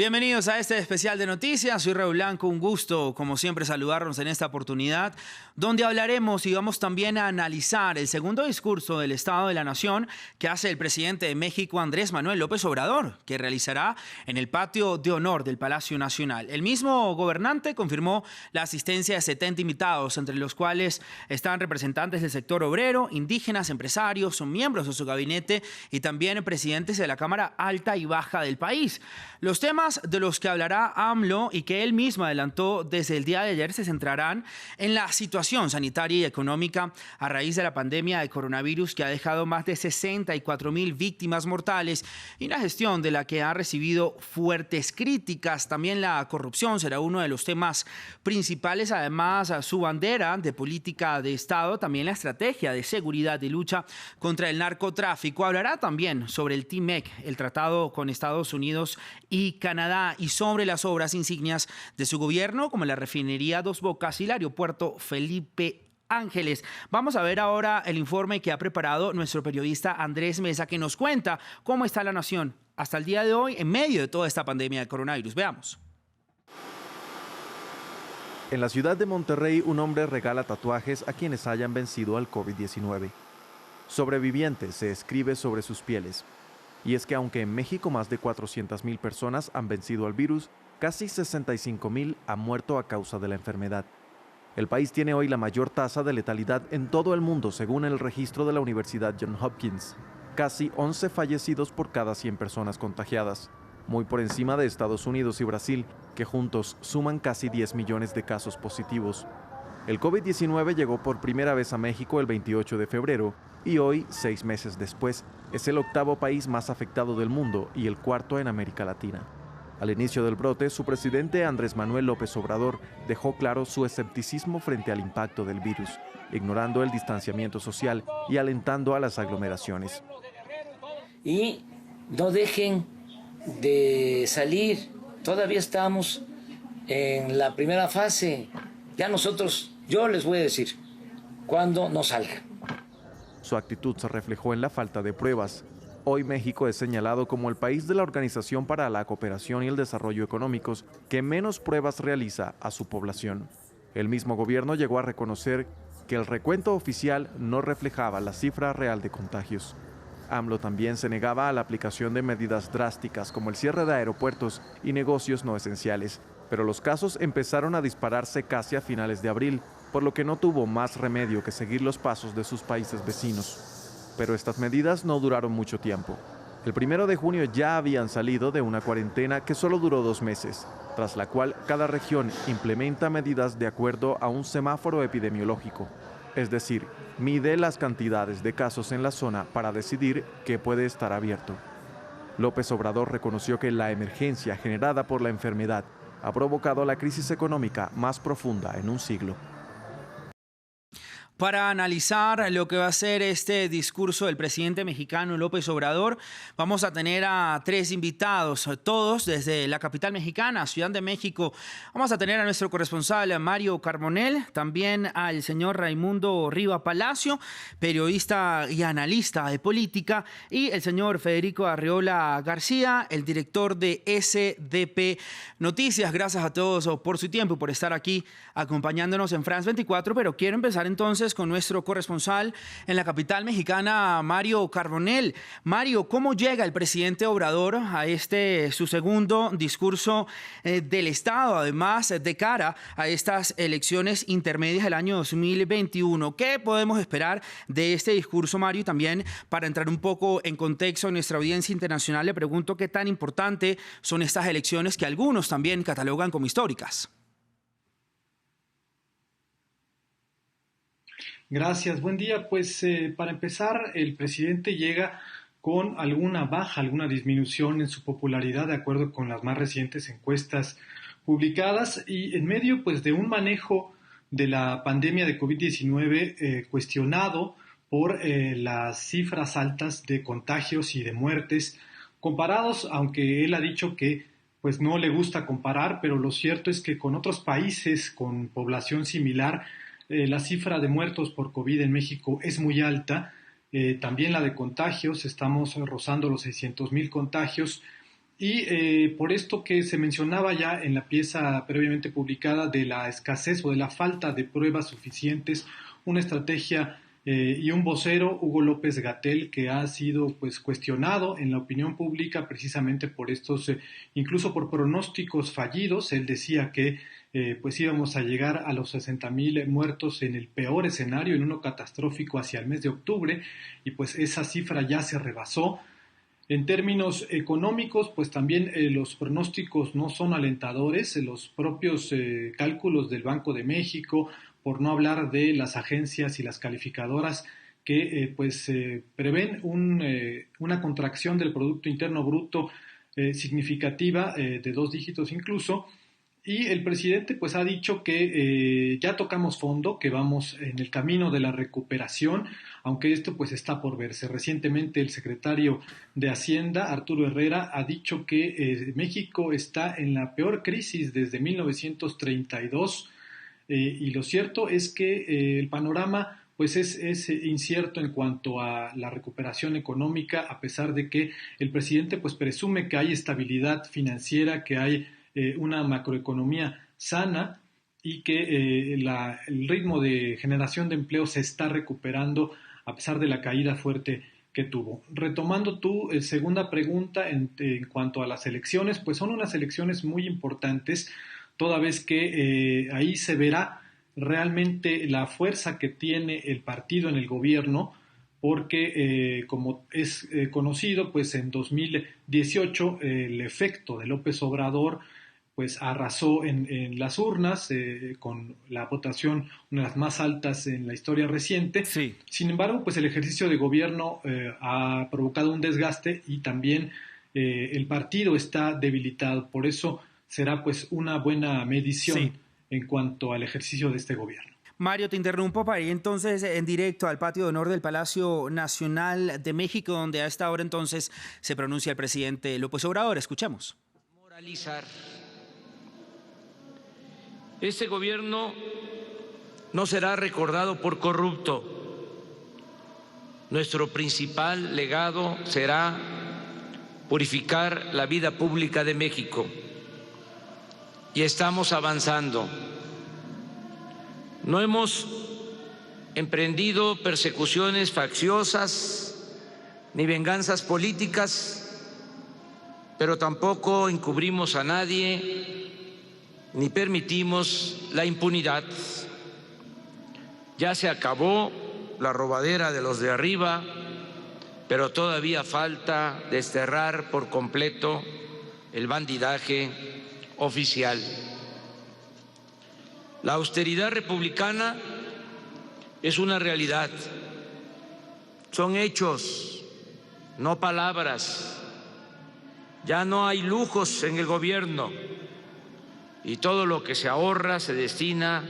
Bienvenidos a este especial de noticias. Soy Raúl Blanco, un gusto, como siempre, saludarnos en esta oportunidad, donde hablaremos y vamos también a analizar el segundo discurso del Estado de la Nación que hace el presidente de México, Andrés Manuel López Obrador, que realizará en el patio de honor del Palacio Nacional. El mismo gobernante confirmó la asistencia de 70 invitados, entre los cuales están representantes del sector obrero, indígenas, empresarios, son miembros de su gabinete y también presidentes de la Cámara Alta y Baja del país. Los temas de los que hablará AMLO y que él mismo adelantó desde el día de ayer se centrarán en la situación sanitaria y económica a raíz de la pandemia de coronavirus que ha dejado más de 64,000 víctimas mortales y la gestión de la que ha recibido fuertes críticas. También la corrupción será uno de los temas principales, además su bandera de política de Estado, también la estrategia de seguridad y lucha contra el narcotráfico. Hablará también sobre el TMEC, el tratado con Estados Unidos y Canadá, y sobre las obras insignias de su gobierno, como la refinería Dos Bocas y el aeropuerto Felipe Ángeles. Vamos a ver ahora el informe que ha preparado nuestro periodista Andrés Mesa, que nos cuenta cómo está la nación hasta el día de hoy en medio de toda esta pandemia de coronavirus. Veamos. En la ciudad de Monterrey, un hombre regala tatuajes a quienes hayan vencido al COVID-19. Sobreviviente se escribe sobre sus pieles. Y es que aunque en México más de 400,000 personas han vencido al virus, casi 65,000 han muerto a causa de la enfermedad. El país tiene hoy la mayor tasa de letalidad en todo el mundo, según el registro de la Universidad Johns Hopkins. Casi 11 fallecidos por cada 100 personas contagiadas, muy por encima de Estados Unidos y Brasil, que juntos suman casi 10 millones de casos positivos. El COVID-19 llegó por primera vez a México el 28 de febrero y hoy, 6 meses después, es el octavo país más afectado del mundo y el cuarto en América Latina. Al inicio del brote, su presidente Andrés Manuel López Obrador dejó claro su escepticismo frente al impacto del virus, ignorando el distanciamiento social y alentando a las aglomeraciones. Y no dejen de salir, todavía estamos en la primera fase. Ya nosotros, yo les voy a decir cuándo no salgan. Su actitud se reflejó en la falta de pruebas. Hoy México es señalado como el país de la Organización para la Cooperación y el Desarrollo Económicos que menos pruebas realiza a su población. El mismo gobierno llegó a reconocer que el recuento oficial no reflejaba la cifra real de contagios. AMLO también se negaba a la aplicación de medidas drásticas como el cierre de aeropuertos y negocios no esenciales, pero los casos empezaron a dispararse casi a finales de abril, por lo que no tuvo más remedio que seguir los pasos de sus países vecinos. Pero estas medidas no duraron mucho tiempo. El 1 de junio ya habían salido de una cuarentena que solo duró 2 meses, tras la cual cada región implementa medidas de acuerdo a un semáforo epidemiológico, es decir, mide las cantidades de casos en la zona para decidir qué puede estar abierto. López Obrador reconoció que la emergencia generada por la enfermedad ha provocado la crisis económica más profunda en un siglo. Para analizar lo que va a ser este discurso del presidente mexicano López Obrador, vamos a tener a 3 invitados, todos desde la capital mexicana, Ciudad de México. Vamos a tener a nuestro corresponsal Mario Carbonell, también al señor Raimundo Riva Palacio, periodista y analista de política, y el señor Federico Arreola García, el director de SDP Noticias. Gracias a todos por su tiempo y por estar aquí acompañándonos en France 24, pero quiero empezar entonces con nuestro corresponsal en la capital mexicana, Mario Carbonell. Mario, ¿cómo llega el presidente Obrador a su segundo discurso del Estado, además de cara a estas elecciones intermedias del año 2021? ¿Qué podemos esperar de este discurso, Mario? Y también, para entrar un poco en contexto en nuestra audiencia internacional, le pregunto qué tan importante son estas elecciones que algunos también catalogan como históricas. Gracias, buen día. Pues para empezar, el presidente llega con alguna baja, alguna disminución en su popularidad de acuerdo con las más recientes encuestas publicadas y en medio pues de un manejo de la pandemia de COVID-19 cuestionado por las cifras altas de contagios y de muertes comparados, aunque él ha dicho que pues no le gusta comparar, pero lo cierto es que con otros países con población similar la cifra de muertos por COVID en México es muy alta, también la de contagios, estamos rozando los 600,000 contagios Y por esto que se mencionaba ya en la pieza previamente publicada de la escasez o de la falta de pruebas suficientes, una estrategia y un vocero, Hugo López-Gatell, que ha sido pues cuestionado en la opinión pública precisamente por estos, incluso por pronósticos fallidos. Él decía que pues íbamos a llegar a los 60,000 muertos en el peor escenario, en uno catastrófico hacia el mes de octubre, y pues esa cifra ya se rebasó. En términos económicos, pues también los pronósticos no son alentadores. Los propios cálculos del Banco de México, por no hablar de las agencias y las calificadoras que prevén una contracción del Producto Interno Bruto significativa de 2 dígitos incluso. Y el presidente pues ha dicho que ya tocamos fondo, que vamos en el camino de la recuperación, aunque esto pues está por verse. Recientemente el secretario de Hacienda, Arturo Herrera, ha dicho que México está en la peor crisis desde 1932 y lo cierto es que el panorama pues es incierto en cuanto a la recuperación económica, a pesar de que el presidente pues presume que hay estabilidad financiera, que hay una macroeconomía sana y que el ritmo de generación de empleo se está recuperando a pesar de la caída fuerte que tuvo. Retomando tu segunda pregunta en cuanto a las elecciones, pues son unas elecciones muy importantes, toda vez que ahí se verá realmente la fuerza que tiene el partido en el gobierno, porque como es conocido, pues en 2018 el efecto de López Obrador pues arrasó en las urnas con la votación una de las más altas en la historia reciente. Sí. Sin embargo, pues el ejercicio de gobierno ha provocado un desgaste y también el partido está debilitado. Por eso será pues una buena medición en cuanto al ejercicio de este gobierno. Mario, te interrumpo para ir entonces en directo al patio de honor del Palacio Nacional de México, donde a esta hora entonces se pronuncia el presidente López Obrador. Escuchemos. Moralizar. Este gobierno no será recordado por corrupto. Nuestro principal legado será purificar la vida pública de México. Y estamos avanzando. No hemos emprendido persecuciones facciosas ni venganzas políticas, pero tampoco encubrimos a nadie ni permitimos la impunidad. Ya se acabó la robadera de los de arriba, pero todavía falta desterrar por completo el bandidaje oficial. La austeridad republicana es una realidad, son hechos, no palabras. Ya no hay lujos en el gobierno y todo lo que se ahorra se destina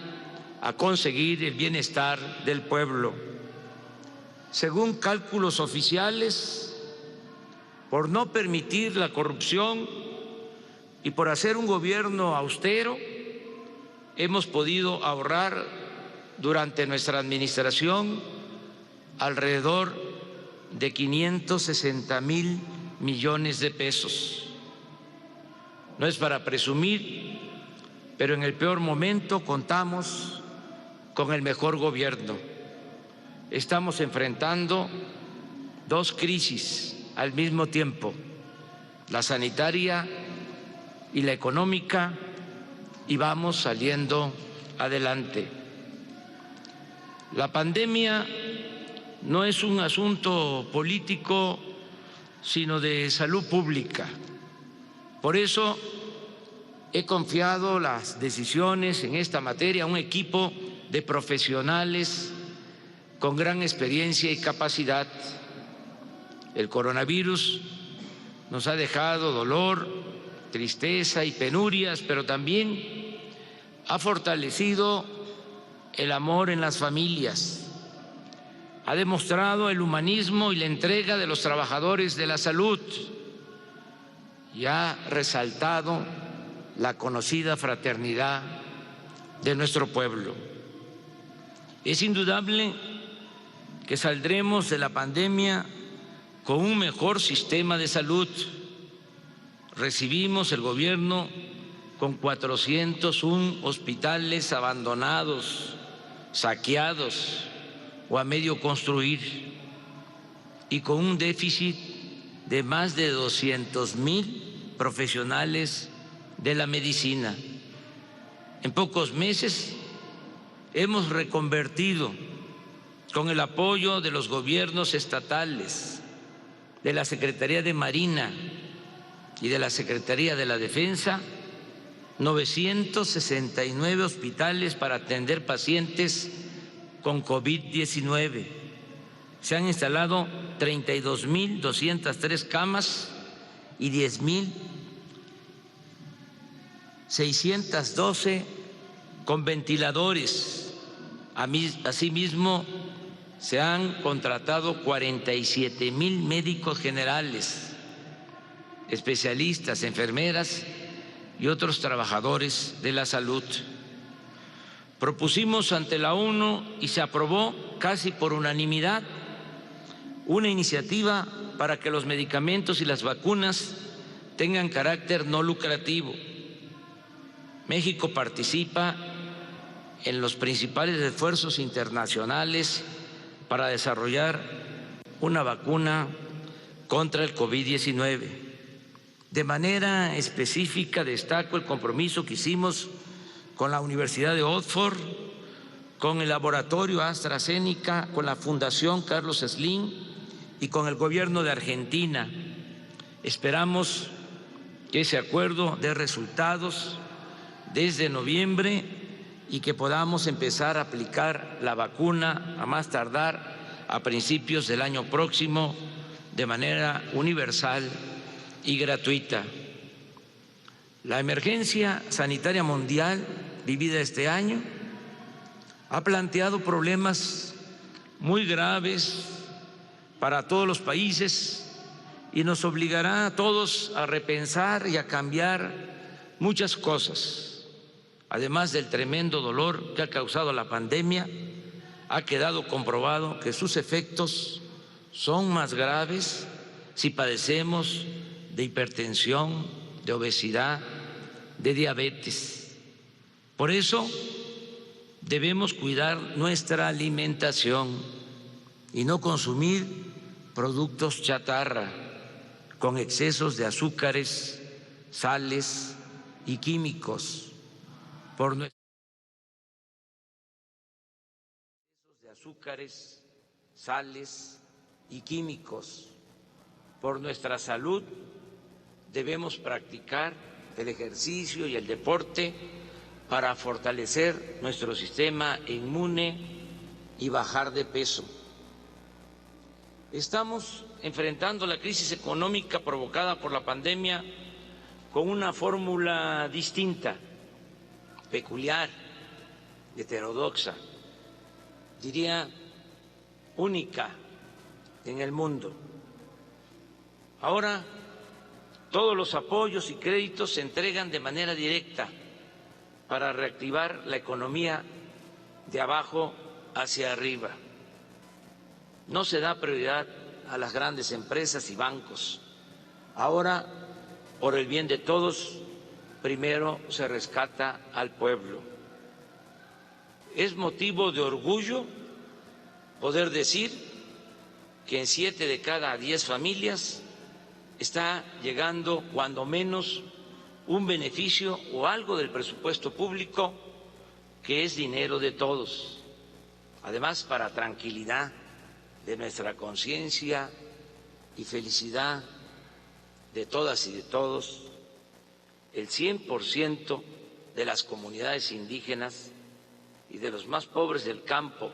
a conseguir el bienestar del pueblo. Según cálculos oficiales, por no permitir la corrupción y por hacer un gobierno austero, hemos podido ahorrar durante nuestra administración alrededor de 560,000 millones de pesos. No es para presumir, pero en el peor momento contamos con el mejor gobierno. Estamos enfrentando 2 crisis al mismo tiempo, la sanitaria y la económica, y vamos saliendo adelante. La pandemia no es un asunto político, sino de salud pública. Por eso he confiado las decisiones en esta materia a un equipo de profesionales con gran experiencia y capacidad. El coronavirus nos ha dejado dolor, tristeza y penurias, pero también ha fortalecido el amor en las familias, ha demostrado el humanismo y la entrega de los trabajadores de la salud y ha resaltado la conocida fraternidad de nuestro pueblo. Es indudable que saldremos de la pandemia con un mejor sistema de salud, recibimos el gobierno con 401 hospitales abandonados, saqueados o a medio construir, y con un déficit de más de 200,000 profesionales de la medicina. En pocos meses hemos reconvertido, con el apoyo de los gobiernos estatales, de la Secretaría de Marina y de la Secretaría de la Defensa, 969 hospitales para atender pacientes con COVID-19. Se han instalado 32,203 camas y 10,612 con ventiladores. Asimismo, se han contratado 47,000 médicos generales, especialistas, enfermeras y otros trabajadores de la salud. Propusimos ante la ONU y se aprobó casi por unanimidad una iniciativa para que los medicamentos y las vacunas tengan carácter no lucrativo. México participa en los principales esfuerzos internacionales para desarrollar una vacuna contra el COVID-19. De manera específica destaco el compromiso que hicimos con la Universidad de Oxford, con el laboratorio AstraZeneca, con la Fundación Carlos Slim y con el gobierno de Argentina. Esperamos que ese acuerdo dé resultados desde noviembre y que podamos empezar a aplicar la vacuna a más tardar a principios del año próximo de manera universal y gratuita. La emergencia sanitaria mundial vivida este año ha planteado problemas muy graves para todos los países y nos obligará a todos a repensar y a cambiar muchas cosas. Además del tremendo dolor que ha causado la pandemia, ha quedado comprobado que sus efectos son más graves si padecemos de hipertensión, de obesidad, de diabetes. Por eso debemos cuidar nuestra alimentación y no consumir productos chatarra con excesos de azúcares, sales y químicos. Por nuestra salud debemos practicar el ejercicio y el deporte para fortalecer nuestro sistema inmune y bajar de peso. Estamos enfrentando la crisis económica provocada por la pandemia con una fórmula distinta, peculiar, heterodoxa, diría única en el mundo. Ahora todos los apoyos y créditos se entregan de manera directa para reactivar la economía de abajo hacia arriba. No se da prioridad a las grandes empresas y bancos. Ahora, por el bien de todos, primero se rescata al pueblo. Es motivo de orgullo poder decir que en 7 de cada 10 familias está llegando cuando menos un beneficio o algo del presupuesto público que es dinero de todos. Además, para tranquilidad de nuestra conciencia y felicidad de todas y de todos, el 100% de las comunidades indígenas y de los más pobres del campo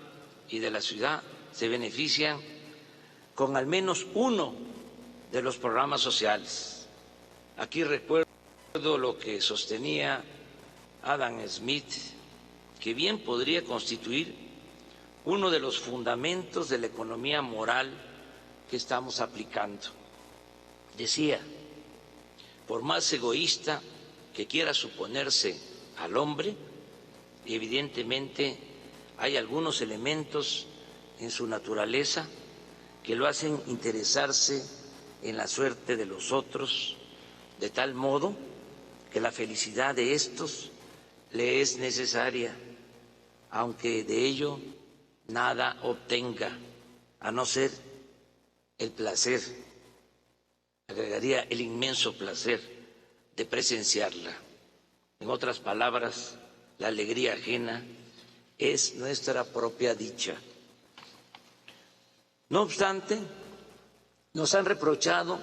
y de la ciudad se benefician con al menos uno de los programas sociales. Aquí recuerdo lo que sostenía Adam Smith, que bien podría constituir uno de los fundamentos de la economía moral que estamos aplicando. Decía: por más egoísta que quiera suponerse al hombre, evidentemente hay algunos elementos en su naturaleza que lo hacen interesarse en la suerte de los otros de tal modo que la felicidad de estos le es necesaria, aunque de ello nada obtenga, a no ser el placer, agregaría el inmenso placer de presenciarla. En otras palabras, la alegría ajena es nuestra propia dicha. No obstante, nos han reprochado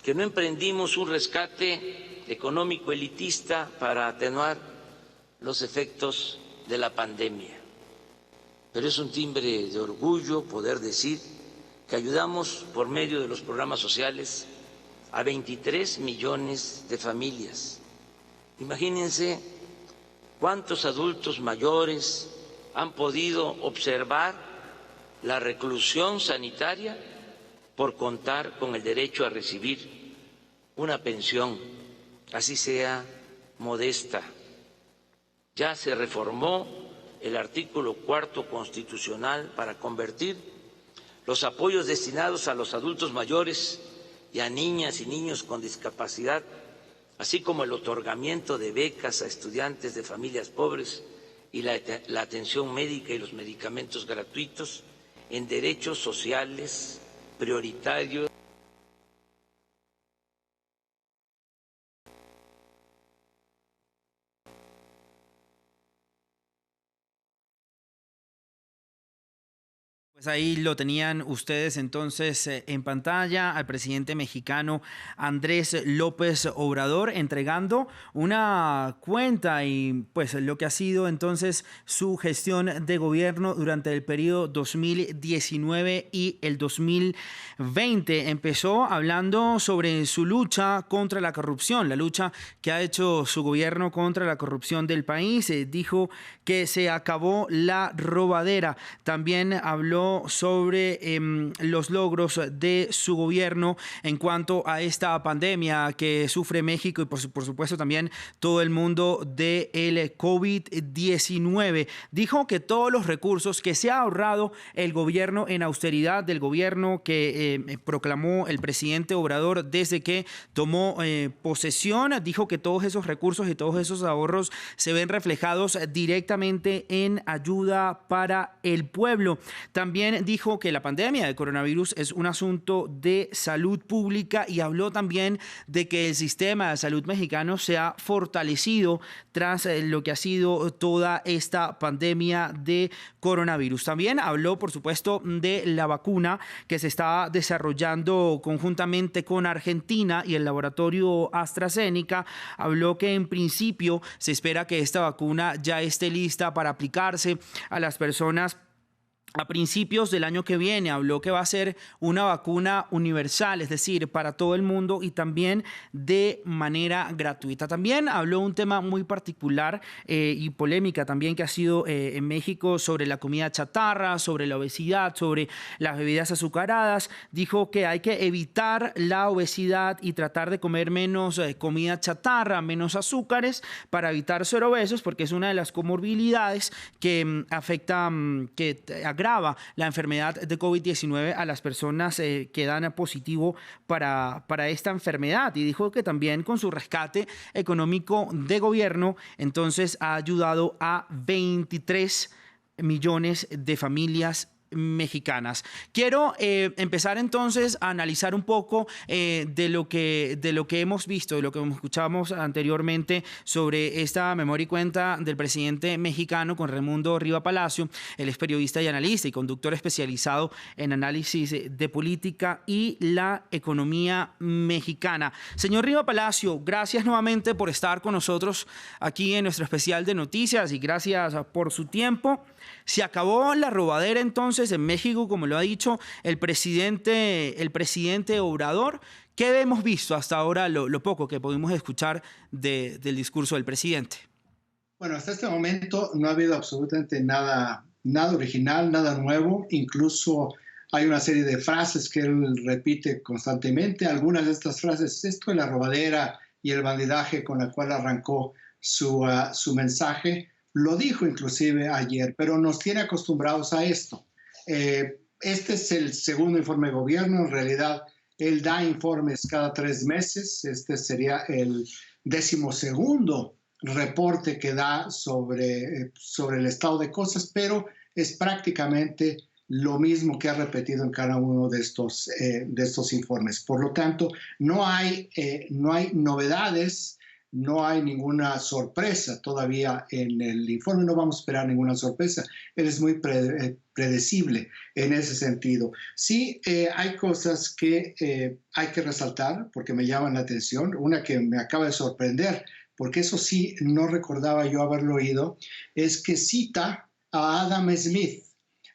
que no emprendimos un rescate económico elitista para atenuar los efectos de la pandemia. Pero es un timbre de orgullo poder decir que ayudamos por medio de los programas sociales a 23 millones de familias. Imagínense cuántos adultos mayores han podido observar la reclusión sanitaria por contar con el derecho a recibir una pensión, así sea modesta. Ya se reformó el artículo 4 constitucional para convertir los apoyos destinados a los adultos mayores y a niñas y niños con discapacidad, así como el otorgamiento de becas a estudiantes de familias pobres y la atención médica y los medicamentos gratuitos, en derechos sociales prioritarios. Pues ahí lo tenían ustedes entonces en pantalla al presidente mexicano Andrés López Obrador entregando una cuenta y pues lo que ha sido entonces su gestión de gobierno durante el periodo 2019 y el 2020. Empezó hablando sobre su lucha contra la corrupción, la lucha que ha hecho su gobierno contra la corrupción del país. Dijo que se acabó la robadera. También habló sobre los logros de su gobierno en cuanto a esta pandemia que sufre México y por supuesto también todo el mundo del COVID-19. Dijo que todos los recursos que se ha ahorrado el gobierno en austeridad del gobierno que proclamó el presidente Obrador desde que tomó posesión, dijo que todos esos recursos y todos esos ahorros se ven reflejados directamente en ayuda para el pueblo. También dijo que la pandemia de coronavirus es un asunto de salud pública y habló también de que el sistema de salud mexicano se ha fortalecido tras lo que ha sido toda esta pandemia de coronavirus. También habló, por supuesto, de la vacuna que se está desarrollando conjuntamente con Argentina y el laboratorio AstraZeneca. Habló que en principio se espera que esta vacuna ya esté lista para aplicarse a las personas a principios del año que viene. Habló que va a ser una vacuna universal, es decir, para todo el mundo y también de manera gratuita. También habló un tema muy particular y polémica también que ha sido en México sobre la comida chatarra, sobre la obesidad, sobre las bebidas azucaradas. Dijo que hay que evitar la obesidad y tratar de comer menos comida chatarra, menos azúcares para evitar ser obesos, porque es una de las comorbilidades que afecta, que agrava la enfermedad de COVID-19 a las personas que dan positivo para esta enfermedad. Y dijo que también con su rescate económico de gobierno, entonces ha ayudado a 23 millones de familias mexicanas. Quiero empezar entonces a analizar un poco de lo que hemos visto, de lo que escuchamos anteriormente sobre esta memoria y cuenta del presidente mexicano con Raimundo Riva Palacio. Él es periodista y analista y conductor especializado en análisis de política y la economía mexicana. Señor Riva Palacio, gracias nuevamente por estar con nosotros aquí en nuestro especial de noticias y gracias por su tiempo. Se acabó la robadera entonces en México, como lo ha dicho el presidente Obrador. ¿Qué hemos visto hasta ahora, lo poco que pudimos escuchar del discurso del presidente? Bueno, hasta este momento no ha habido absolutamente nada original, nada nuevo. Incluso hay una serie de frases que él repite constantemente. Algunas de estas frases, esto de la robadera y el bandidaje con la cual arrancó su mensaje, lo dijo inclusive ayer, pero nos tiene acostumbrados a esto. Este es el segundo informe de gobierno. En realidad, Él da informes cada 3 meses. Este sería el 12º reporte que da sobre el estado de cosas, pero es prácticamente lo mismo que ha repetido en cada uno de estos informes. Por lo tanto, no hay novedades, no hay ninguna sorpresa todavía en el informe, no vamos a esperar ninguna sorpresa. Él es muy predecible en ese sentido. Sí, hay cosas que hay que resaltar porque me llaman la atención. Una que me acaba de sorprender, porque eso sí no recordaba yo haberlo oído, es que cita a Adam Smith.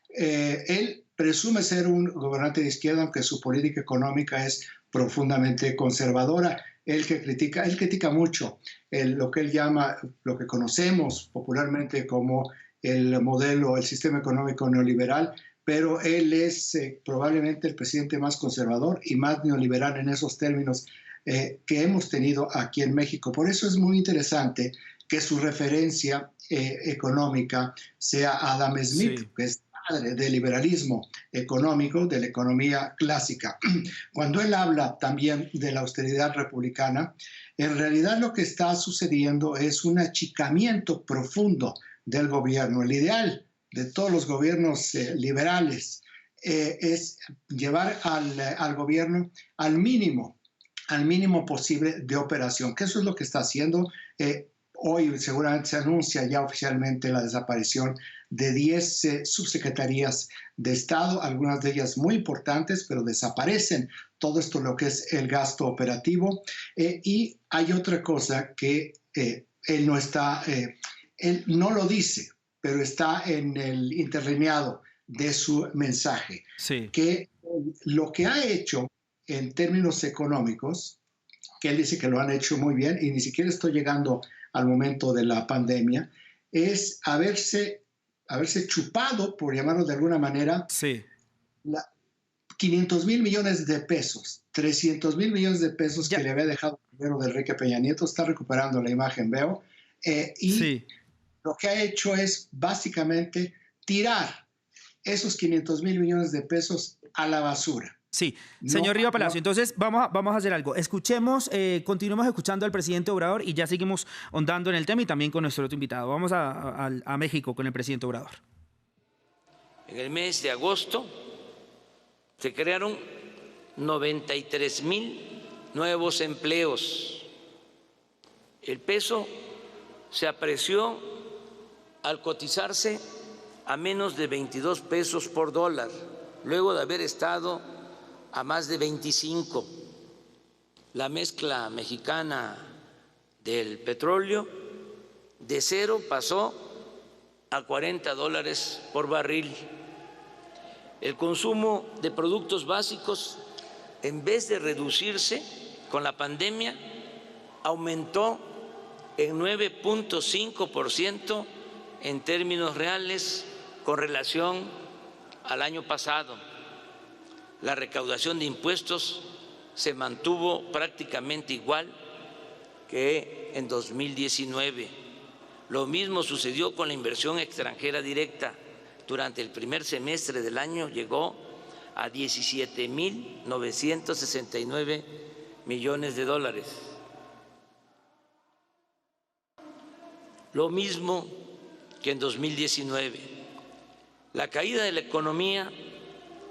Él presume ser un gobernante de izquierda, aunque su política económica es profundamente conservadora. Él critica mucho lo que él llama, lo que conocemos popularmente como el modelo, el sistema económico neoliberal, pero él es probablemente el presidente más conservador y más neoliberal en esos términos que hemos tenido aquí en México. Por eso es muy interesante que su referencia económica sea Adam Smith, Sí. que es padre del liberalismo económico, de la economía clásica. Cuando él habla también de la austeridad republicana, en realidad lo que está sucediendo es un achicamiento profundo del gobierno. El ideal de todos los gobiernos liberales es llevar al gobierno al mínimo posible de operación, que eso es lo que está haciendo. Hoy seguramente se anuncia ya oficialmente la desaparición de 10 subsecretarías de Estado, algunas de ellas muy importantes, pero desaparecen todo esto lo que es el gasto operativo. Y hay otra cosa que él no lo dice, pero está en el interlineado de su mensaje, Sí. que lo que ha hecho en términos económicos, que él dice que lo han hecho muy bien y ni siquiera estoy llegando al momento de la pandemia, es haberse chupado, por llamarlo de alguna manera, Sí. 500,000 millones de pesos, 300,000 millones de pesos Ya. que le había dejado el gobierno de Enrique Peña Nieto. Está recuperando la imagen, veo. Y Sí. lo que ha hecho es básicamente tirar esos 500,000 millones de pesos a la basura. Sí, señor Riva Palacio, No. entonces vamos a hacer algo. Continuemos escuchando al presidente Obrador y ya seguimos ahondando en el tema y también con nuestro otro invitado. Vamos a México con el presidente Obrador. En el mes de agosto se crearon 93,000 nuevos empleos. El peso se apreció al cotizarse a menos de 22 pesos por dólar, luego de haber estado a más de 25. La mezcla mexicana del petróleo de 0 pasó a $40 por barril. El consumo de productos básicos, en vez de reducirse con la pandemia, aumentó en 9.5% en términos reales con relación al año pasado. La recaudación de impuestos se mantuvo prácticamente igual que en 2019. Lo mismo sucedió con la inversión extranjera directa. Durante el primer semestre del año llegó a 17,969 millones de dólares. Lo mismo que en 2019. La caída de la economía,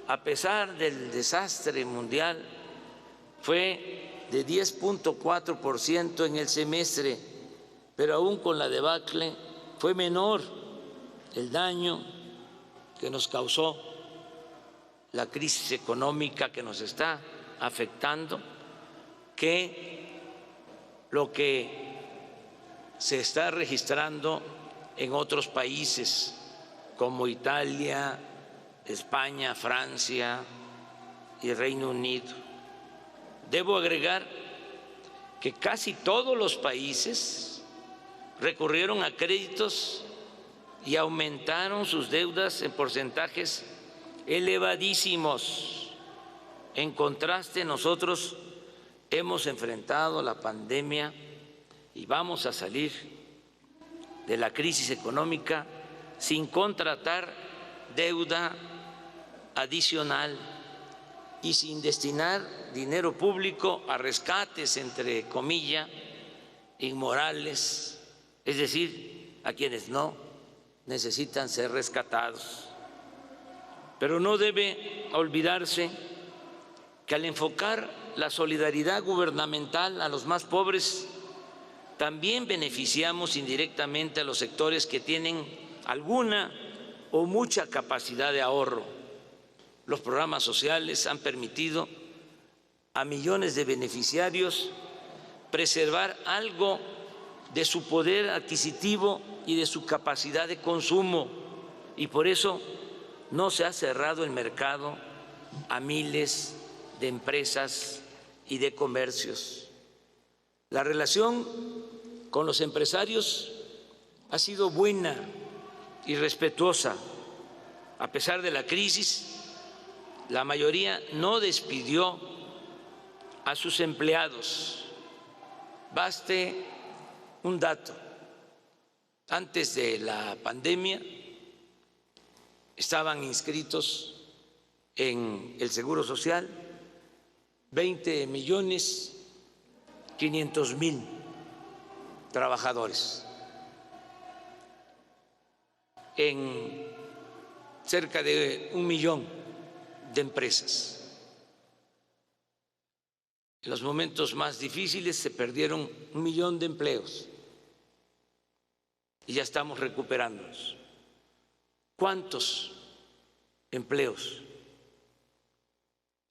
a pesar del desastre mundial, fue de 10.4% en el semestre, pero aún con la debacle fue menor el daño que nos causó la crisis económica que nos está afectando que lo que se está registrando en otros países como Italia, España, Francia y Reino Unido. Debo agregar que casi todos los países recurrieron a créditos y aumentaron sus deudas en porcentajes elevadísimos. En contraste, nosotros hemos enfrentado la pandemia y vamos a salir de la crisis económica sin contratar deuda adicional. y sin destinar dinero público a rescates, entre comillas, inmorales, es decir, a quienes no necesitan ser rescatados. Pero no debe olvidarse que al enfocar la solidaridad gubernamental a los más pobres, también beneficiamos indirectamente a los sectores que tienen alguna o mucha capacidad de ahorro. Los programas sociales han permitido a millones de beneficiarios preservar algo de su poder adquisitivo y de su capacidad de consumo, y por eso no se ha cerrado el mercado a miles de empresas y de comercios. La relación con los empresarios ha sido buena y respetuosa. A pesar de la crisis, la mayoría no despidió a sus empleados. Baste un dato. Antes de la pandemia estaban inscritos en el Seguro Social 20.500.000 trabajadores en cerca de 1 millón de empresas. En los momentos más difíciles se perdieron 1 millón de empleos y ya estamos recuperándonos. ¿Cuántos empleos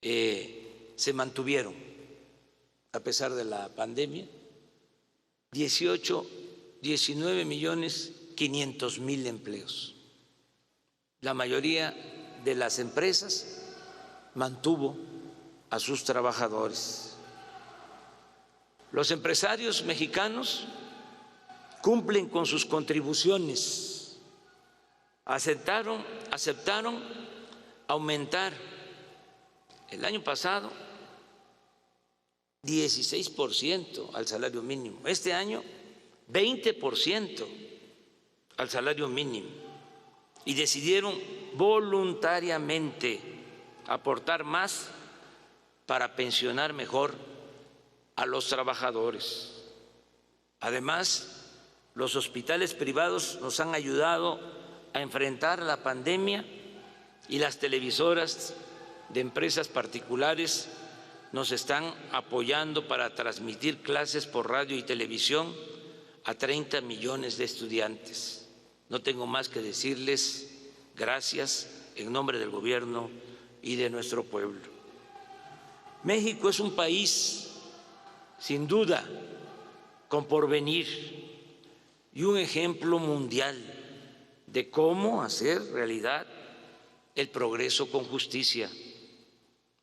se mantuvieron a pesar de la pandemia? 19.500.000 empleos. La mayoría de las empresas mantuvo a sus trabajadores. Los empresarios mexicanos cumplen con sus contribuciones, aceptaron aumentar el año pasado 16% al salario mínimo, este año 20% al salario mínimo, y decidieron voluntariamente aportar más para pensionar mejor a los trabajadores. Además, los hospitales privados nos han ayudado a enfrentar la pandemia y las televisoras de empresas particulares nos están apoyando para transmitir clases por radio y televisión a 30 millones de estudiantes. No tengo más que decirles gracias en nombre del gobierno y de nuestro pueblo. México es un país, sin duda, con porvenir y un ejemplo mundial de cómo hacer realidad el progreso con justicia.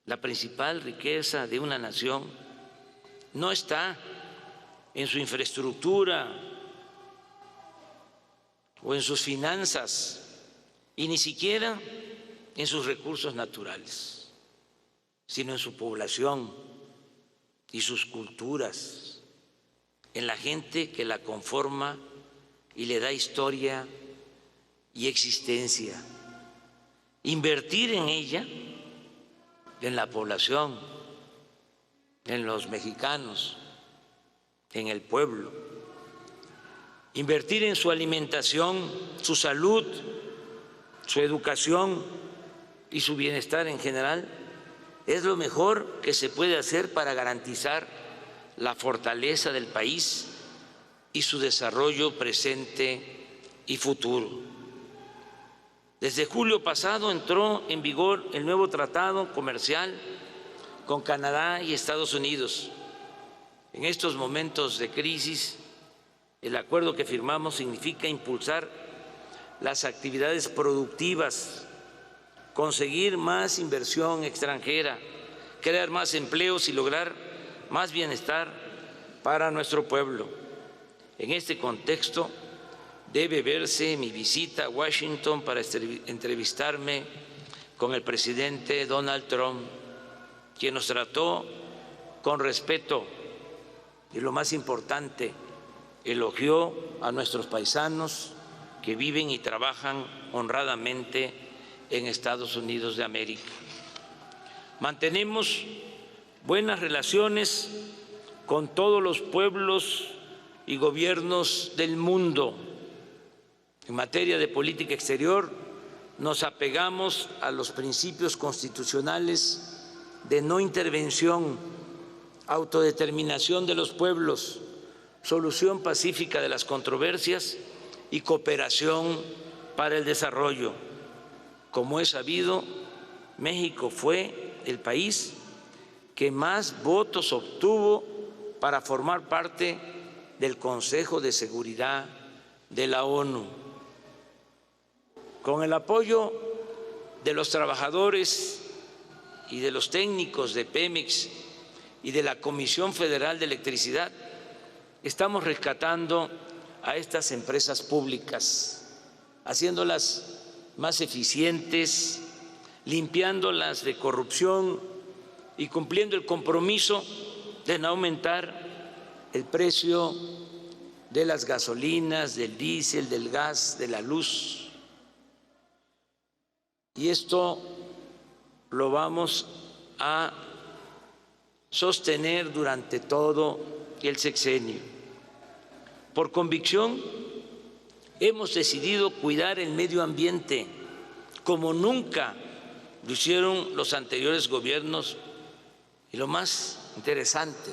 La principal riqueza de una nación no está en su infraestructura o en sus finanzas, y ni siquiera en sus recursos naturales, sino en su población y sus culturas, en la gente que la conforma y le da historia y existencia. Invertir en ella, en la población, en los mexicanos, en el pueblo, invertir en su alimentación, su salud, su educación y su bienestar en general, es lo mejor que se puede hacer para garantizar la fortaleza del país y su desarrollo presente y futuro. Desde julio pasado entró en vigor el nuevo tratado comercial con Canadá y Estados Unidos. En estos momentos de crisis, el acuerdo que firmamos significa impulsar las actividades productivas, conseguir más inversión extranjera, crear más empleos y lograr más bienestar para nuestro pueblo. En este contexto debe verse mi visita a Washington para entrevistarme con el presidente Donald Trump, quien nos trató con respeto y, lo más importante, elogió a nuestros paisanos que viven y trabajan honradamente en Estados Unidos de América. Mantenemos buenas relaciones con todos los pueblos y gobiernos del mundo. En materia de política exterior, nos apegamos a los principios constitucionales de no intervención, autodeterminación de los pueblos, solución pacífica de las controversias y cooperación para el desarrollo. Como es sabido, México fue el país que más votos obtuvo para formar parte del Consejo de Seguridad de la ONU. Con el apoyo de los trabajadores y de los técnicos de Pemex y de la Comisión Federal de Electricidad, estamos rescatando a estas empresas públicas, haciéndolas más eficientes, limpiándolas de corrupción y cumpliendo el compromiso de no aumentar el precio de las gasolinas, del diésel, del gas, de la luz. Y esto lo vamos a sostener durante todo el sexenio. Por convicción, hemos decidido cuidar el medio ambiente como nunca lo hicieron los anteriores gobiernos, y lo más interesante,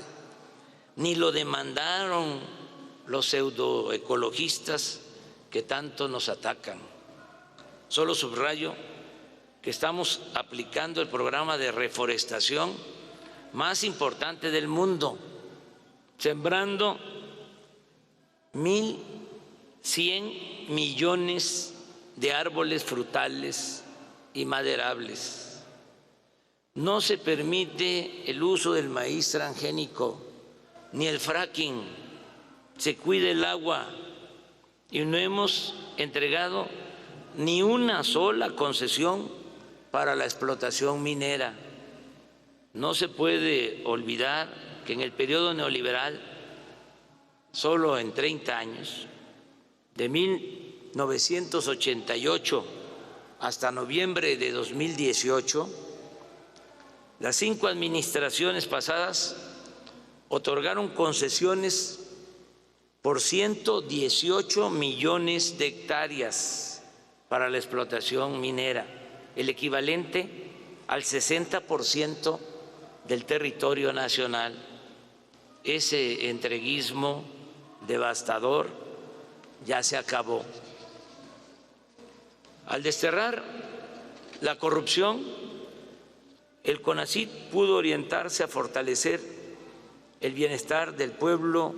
ni lo demandaron los pseudoecologistas que tanto nos atacan. Solo subrayo que estamos aplicando el programa de reforestación más importante del mundo, sembrando 1.100 millones de árboles frutales y maderables. No se permite el uso del maíz transgénico ni el fracking, se cuida el agua y no hemos entregado ni una sola concesión para la explotación minera. No se puede olvidar que en el periodo neoliberal, solo en 30 años, de 1988 hasta noviembre de 2018, las 5 administraciones pasadas otorgaron concesiones por 118 millones de hectáreas para la explotación minera, el equivalente al 60% del territorio nacional. Ese entreguismo devastador ya se acabó. Al desterrar la corrupción, el CONACYT pudo orientarse a fortalecer el bienestar del pueblo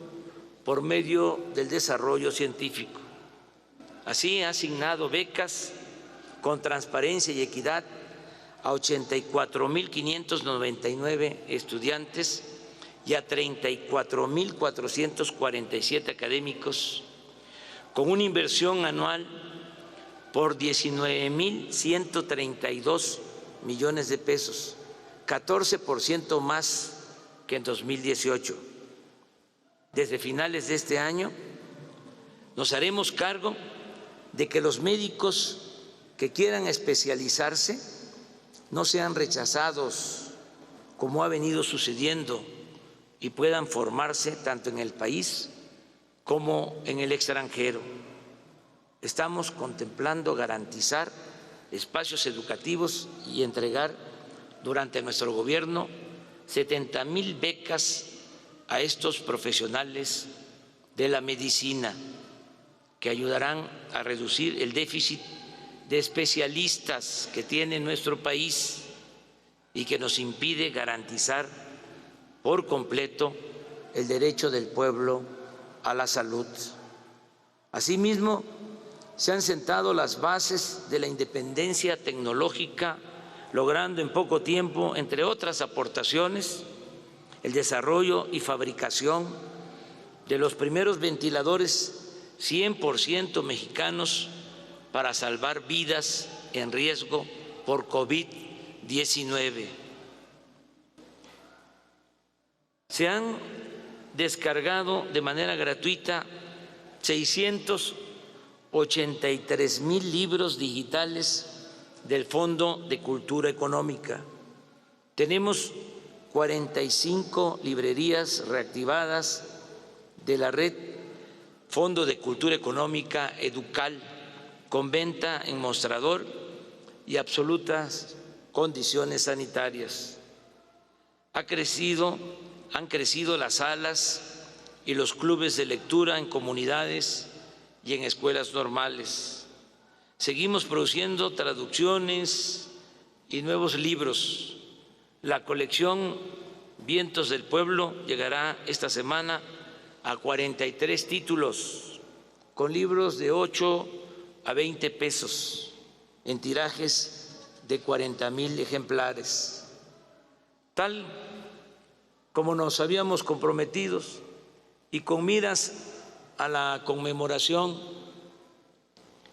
por medio del desarrollo científico. Así ha asignado becas con transparencia y equidad a 84.599 estudiantes y a 34.447 académicos, con una inversión anual por 19.132 millones de pesos, 14% más que en 2018. Desde finales de este año nos haremos cargo de que los médicos que quieran especializarse no sean rechazados, como ha venido sucediendo, y puedan formarse tanto en el país como en el extranjero. Estamos contemplando garantizar espacios educativos y entregar durante nuestro gobierno 70,000 becas a estos profesionales de la medicina, que ayudarán a reducir el déficit de especialistas que tiene nuestro país y que nos impide garantizar por completo el derecho del pueblo a la salud. Asimismo, se han sentado las bases de la independencia tecnológica, logrando en poco tiempo, entre otras aportaciones, el desarrollo y fabricación de los primeros ventiladores 100% mexicanos para salvar vidas en riesgo por COVID-19. Se han descargado de manera gratuita 683,000 libros digitales del Fondo de Cultura Económica. Tenemos 45 librerías reactivadas de la red Fondo de Cultura Económica Educal, con venta en mostrador y absolutas condiciones sanitarias. Han crecido las salas y los clubes de lectura en comunidades y en escuelas normales. Seguimos produciendo traducciones y nuevos libros. La colección Vientos del Pueblo llegará esta semana a 43 títulos, con libros de 8 a 20 pesos, en tirajes de 40,000 ejemplares. Tal como nos habíamos comprometido y con miras a la conmemoración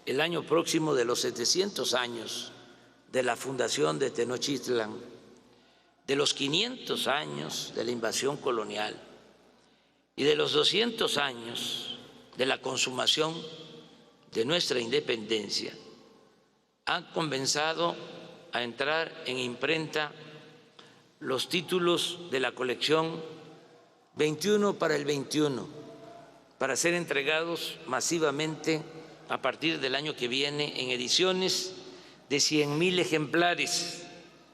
el año próximo de los 700 años de la fundación de Tenochtitlan, de los 500 años de la invasión colonial y de los 200 años de la consumación de nuestra independencia, han comenzado a entrar en imprenta los títulos de la colección 21 para el 21, para ser entregados masivamente a partir del año que viene en ediciones de 100,000 ejemplares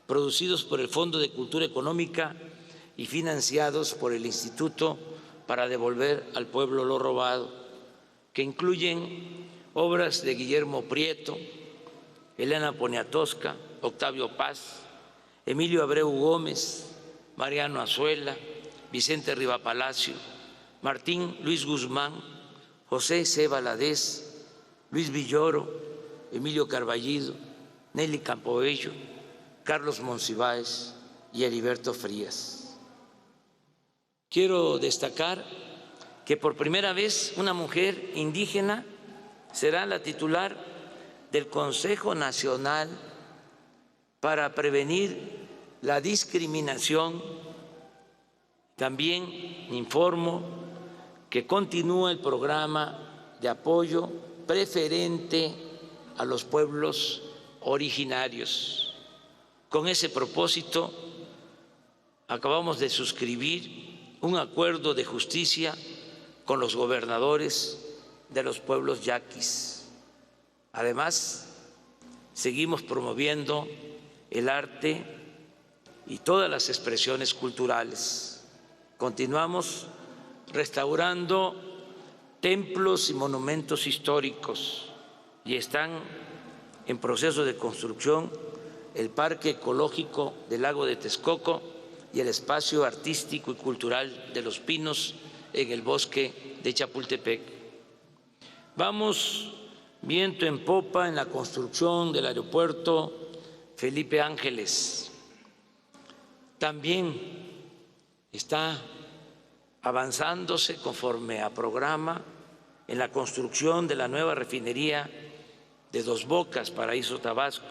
producidos por el Fondo de Cultura Económica y financiados por el Instituto para Devolver al Pueblo lo Robado, que incluyen obras de Guillermo Prieto, Elena Poniatowska, Octavio Paz, Emilio Abreu Gómez, Mariano Azuela, Vicente Rivapalacio, Martín Luis Guzmán, José C. Valadez, Luis Villoro, Emilio Carballido, Nelly Campoello, Carlos Monsiváis y Heriberto Frías. Quiero destacar que por primera vez una mujer indígena será la titular del Consejo Nacional para Prevenir la Discriminación. También informo que continúa el programa de apoyo preferente a los pueblos originarios. Con ese propósito, acabamos de suscribir un acuerdo de justicia con los gobernadores de los pueblos yaquis. Además, seguimos promoviendo el arte y todas las expresiones culturales. Continuamos restaurando templos y monumentos históricos y están en proceso de construcción el Parque Ecológico del Lago de Texcoco y el Espacio Artístico y Cultural de los Pinos en el Bosque de Chapultepec. Vamos viento en popa en la construcción del aeropuerto Felipe Ángeles. También está avanzándose conforme a programa en la construcción de la nueva refinería de Dos Bocas, Paraíso Tabasco.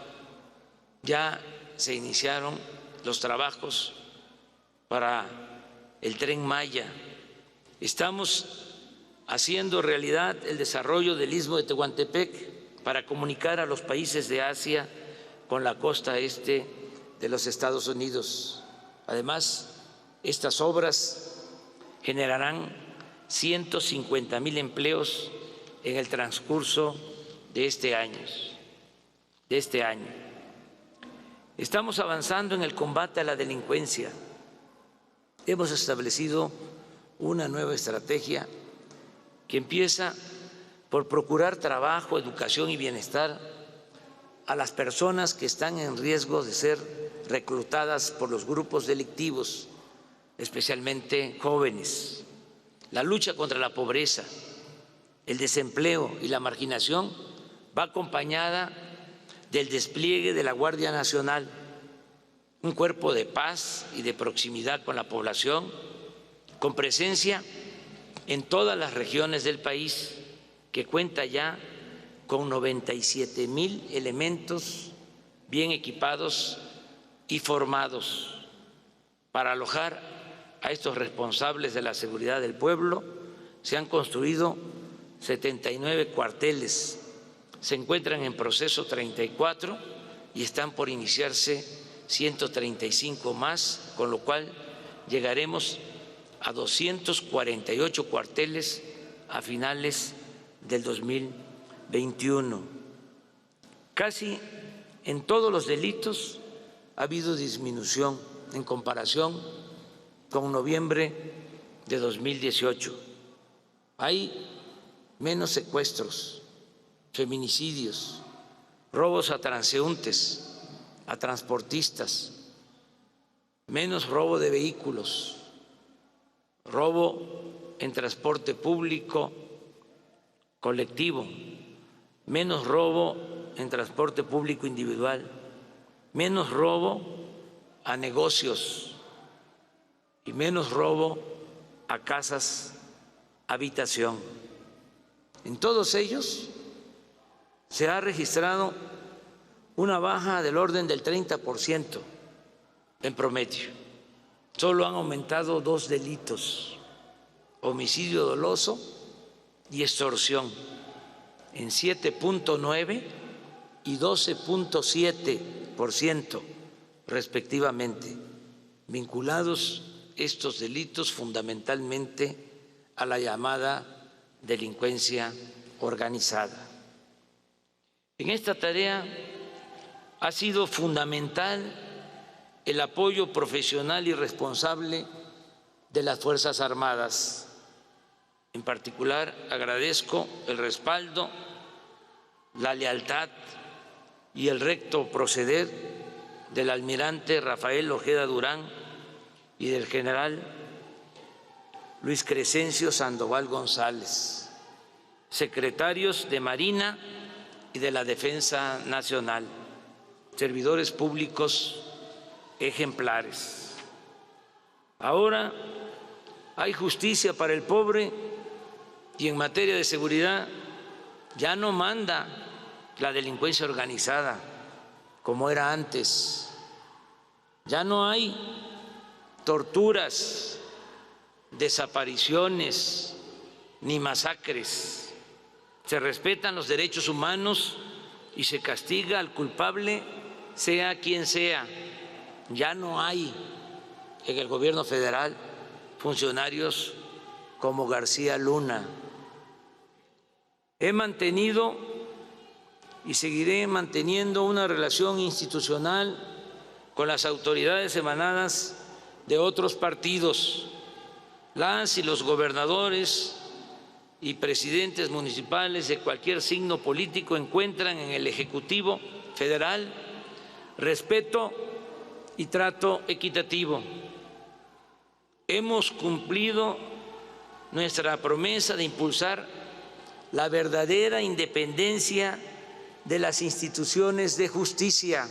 Ya se iniciaron los trabajos para el Tren Maya. Estamos haciendo realidad el desarrollo del Istmo de Tehuantepec para comunicar a los países de Asia con la costa este de los Estados Unidos. Además, estas obras generarán 150,000 empleos en el transcurso de este año. Estamos avanzando en el combate a la delincuencia. Hemos establecido una nueva estrategia que empieza por procurar trabajo, educación y bienestar a las personas que están en riesgo de ser reclutadas por los grupos delictivos, especialmente jóvenes. La lucha contra la pobreza, el desempleo y la marginación va acompañada del despliegue de la Guardia Nacional, un cuerpo de paz y de proximidad con la población, con presencia en todas las regiones del país, que cuenta ya con 97,000 elementos bien equipados y formados. Para alojar a estos responsables de la seguridad del pueblo se han construido 79 cuarteles, se encuentran en proceso 34 y están por iniciarse 135 más, con lo cual llegaremos a 248 cuarteles a finales del 2021. Casi en todos los delitos ha habido disminución en comparación con noviembre de 2018. Hay menos secuestros, feminicidios, robos a transeúntes, a transportistas, menos robo de vehículos, robo en transporte público colectivo, menos robo en transporte público individual, menos robo a negocios y menos robo a casas habitación. En todos ellos se ha registrado una baja del orden del 30% en promedio. Solo han aumentado 2 delitos, homicidio doloso y extorsión, en 7.9 y 12.7% respectivamente, vinculados estos delitos fundamentalmente a la llamada delincuencia organizada. En esta tarea ha sido fundamental el apoyo profesional y responsable de las Fuerzas Armadas. En particular, agradezco el respaldo, la lealtad y el recto proceder del almirante Rafael Ojeda Durán y del general Luis Crescencio Sandoval González, secretarios de Marina y de la Defensa Nacional, servidores públicos ejemplares. Ahora hay justicia para el pobre y en materia de seguridad ya no manda la delincuencia organizada como era antes. Ya no hay torturas, desapariciones ni masacres. Se respetan los derechos humanos y se castiga al culpable, sea quien sea. Ya no hay en el gobierno federal funcionarios como García Luna. He mantenido y seguiré manteniendo una relación institucional con las autoridades emanadas de otros partidos. Las y los gobernadores y presidentes municipales de cualquier signo político encuentran en el Ejecutivo Federal respeto y trato equitativo. Hemos cumplido nuestra promesa de impulsar la verdadera independencia de las instituciones de justicia.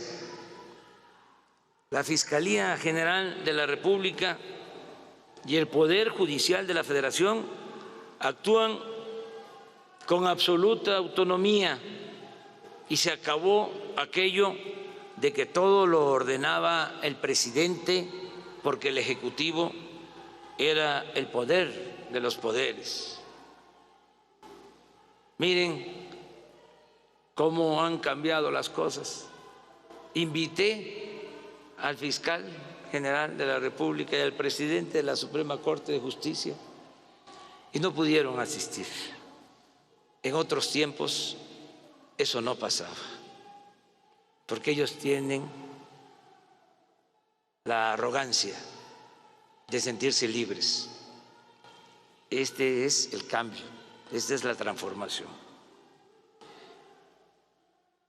La Fiscalía General de la República y el Poder Judicial de la Federación actúan con absoluta autonomía y se acabó aquello de que todo lo ordenaba el presidente porque el Ejecutivo era el poder de los poderes. Miren cómo han cambiado las cosas. Invité al fiscal general de la República y al presidente de la Suprema Corte de Justicia y no pudieron asistir. En otros tiempos eso no pasaba, porque ellos tienen la arrogancia de sentirse libres. Este es el cambio, esta es la transformación.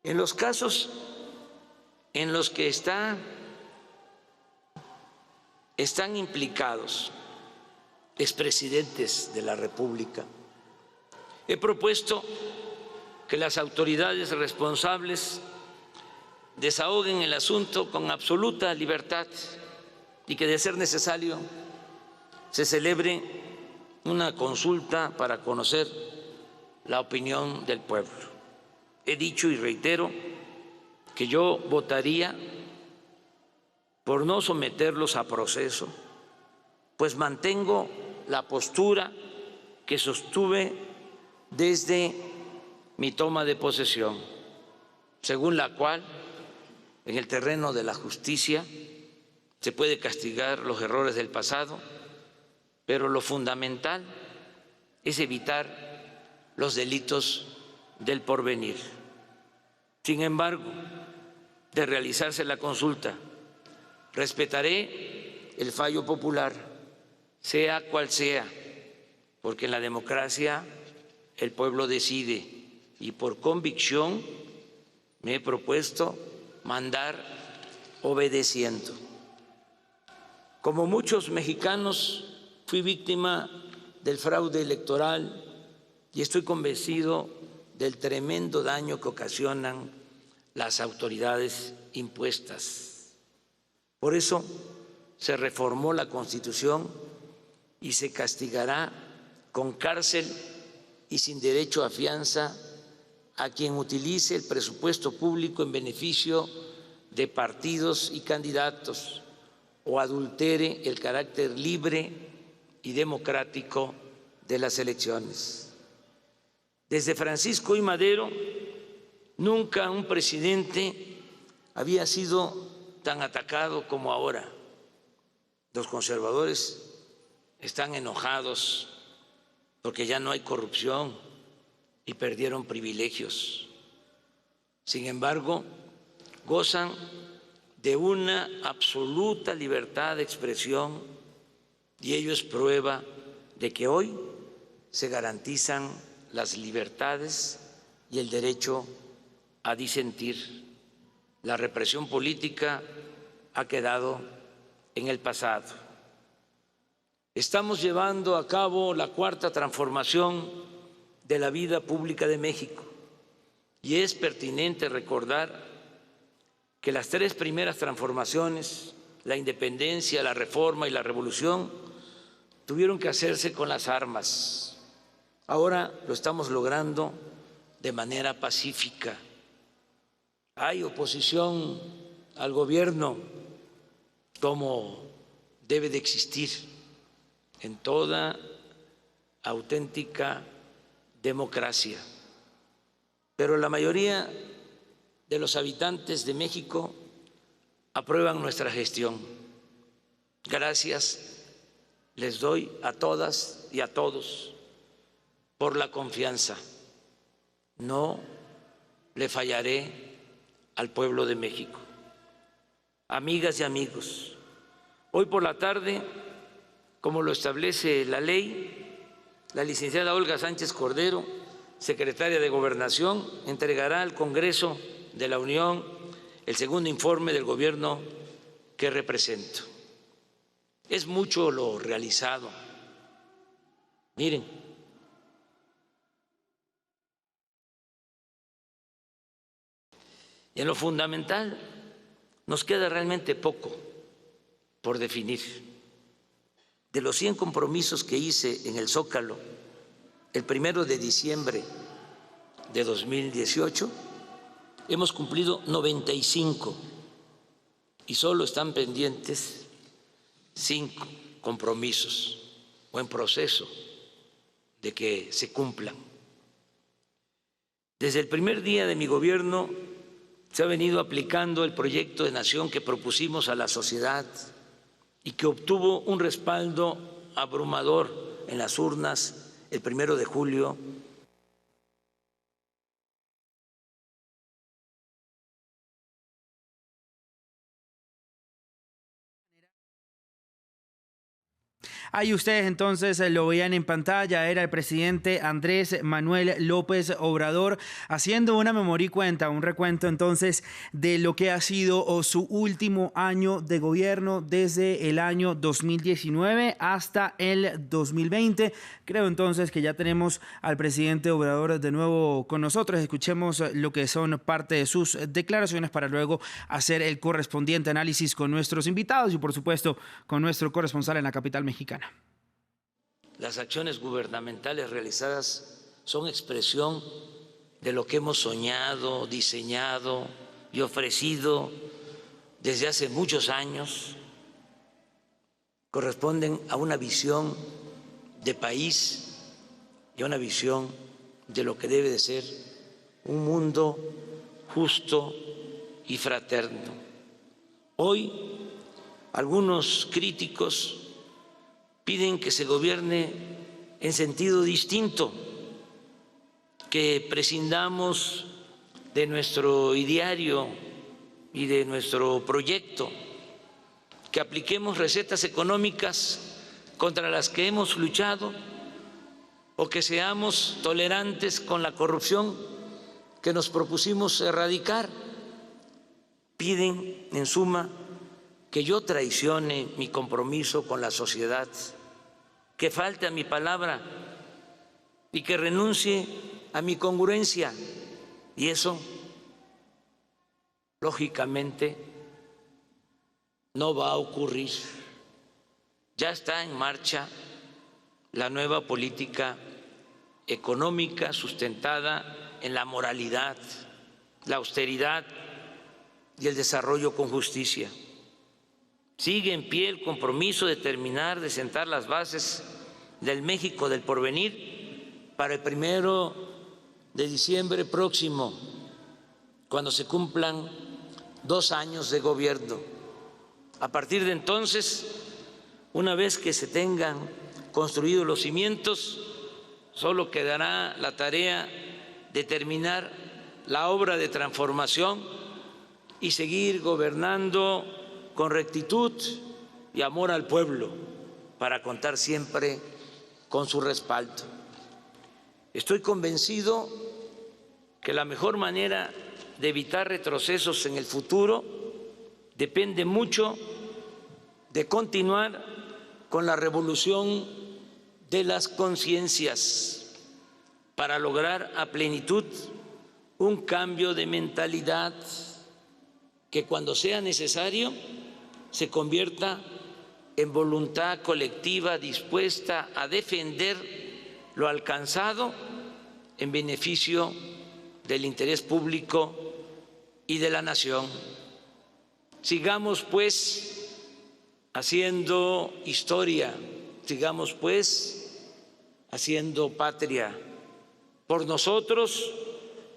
En los casos en los que están implicados expresidentes de la República, he propuesto que las autoridades responsables desahoguen el asunto con absoluta libertad y que, de ser necesario, se celebre una consulta para conocer la opinión del pueblo. He dicho y reitero que yo votaría por no someterlos a proceso, pues mantengo la postura que sostuve desde mi toma de posesión, según la cual en el terreno de la justicia. Se puede castigar los errores del pasado, pero lo fundamental es evitar los delitos del porvenir. Sin embargo, de realizarse la consulta, respetaré el fallo popular, sea cual sea, porque en la democracia el pueblo decide y por convicción me he propuesto mandar obedeciendo. Como muchos mexicanos, fui víctima del fraude electoral y estoy convencido del tremendo daño que ocasionan las autoridades impuestas. Por eso se reformó la Constitución y se castigará con cárcel y sin derecho a fianza a quien utilice el presupuesto público en beneficio de partidos y candidatos o adultere el carácter libre y democrático de las elecciones. Desde Francisco I. Madero, nunca un presidente había sido tan atacado como ahora. Los conservadores están enojados porque ya no hay corrupción y perdieron privilegios. Sin embargo, gozan de una absoluta libertad de expresión y ello es prueba de que hoy se garantizan las libertades y el derecho a disentir. La represión política ha quedado en el pasado. Estamos llevando a cabo la cuarta transformación de la vida pública de México y es pertinente recordar que las tres primeras transformaciones, la independencia, la reforma y la revolución, tuvieron que hacerse con las armas. Ahora lo estamos logrando de manera pacífica. Hay oposición al gobierno, como debe de existir en toda auténtica democracia. Pero la mayoría de los habitantes de México aprueban nuestra gestión. Gracias les doy a todas y a todos por la confianza. No le fallaré al pueblo de México. Amigas y amigos, hoy por la tarde, como lo establece la ley, la licenciada Olga Sánchez Cordero, secretaria de Gobernación, entregará al Congreso de la Unión el segundo informe del gobierno que represento. Es mucho lo realizado. Miren, en lo fundamental nos queda realmente poco por definir. De los 100 compromisos que hice en el Zócalo el 1 de diciembre de 2018, hemos cumplido 95 y solo están pendientes 5 compromisos o en proceso de que se cumplan. Desde el primer día de mi gobierno se ha venido aplicando el proyecto de nación que propusimos a la sociedad y que obtuvo un respaldo abrumador en las urnas el 1 de julio. Ahí ustedes entonces lo veían en pantalla, era el presidente Andrés Manuel López Obrador haciendo una memoria y cuenta, un recuento entonces de lo que ha sido su último año de gobierno desde el año 2019 hasta el 2020. Creo entonces que ya tenemos al presidente Obrador de nuevo con nosotros. Escuchemos lo que son parte de sus declaraciones para luego hacer el correspondiente análisis con nuestros invitados y por supuesto con nuestro corresponsal en la capital mexicana. Las acciones gubernamentales realizadas son expresión de lo que hemos soñado, diseñado y ofrecido desde hace muchos años. Corresponden a una visión de país y a una visión de lo que debe de ser un mundo justo y fraterno. Hoy, algunos críticos piden que se gobierne en sentido distinto, que prescindamos de nuestro ideario y de nuestro proyecto, que apliquemos recetas económicas contra las que hemos luchado o que seamos tolerantes con la corrupción que nos propusimos erradicar. Piden, en suma, que yo traicione mi compromiso con la sociedad, que falte a mi palabra y que renuncie a mi congruencia. Y eso, lógicamente, no va a ocurrir. Ya está en marcha la nueva política económica sustentada en la moralidad, la austeridad y el desarrollo con justicia. Sigue en pie el compromiso de terminar de sentar las bases del México del porvenir para el 1 de diciembre próximo, cuando se cumplan 2 años de gobierno. A partir de entonces, una vez que se tengan construidos los cimientos, solo quedará la tarea de terminar la obra de transformación y seguir gobernando con rectitud y amor al pueblo para contar siempre con su respaldo. Estoy convencido que la mejor manera de evitar retrocesos en el futuro depende mucho de continuar con la revolución de las conciencias para lograr a plenitud un cambio de mentalidad que, cuando sea necesario, se convierta en voluntad colectiva dispuesta a defender lo alcanzado en beneficio del interés público y de la nación. Sigamos pues haciendo historia, sigamos pues haciendo patria por nosotros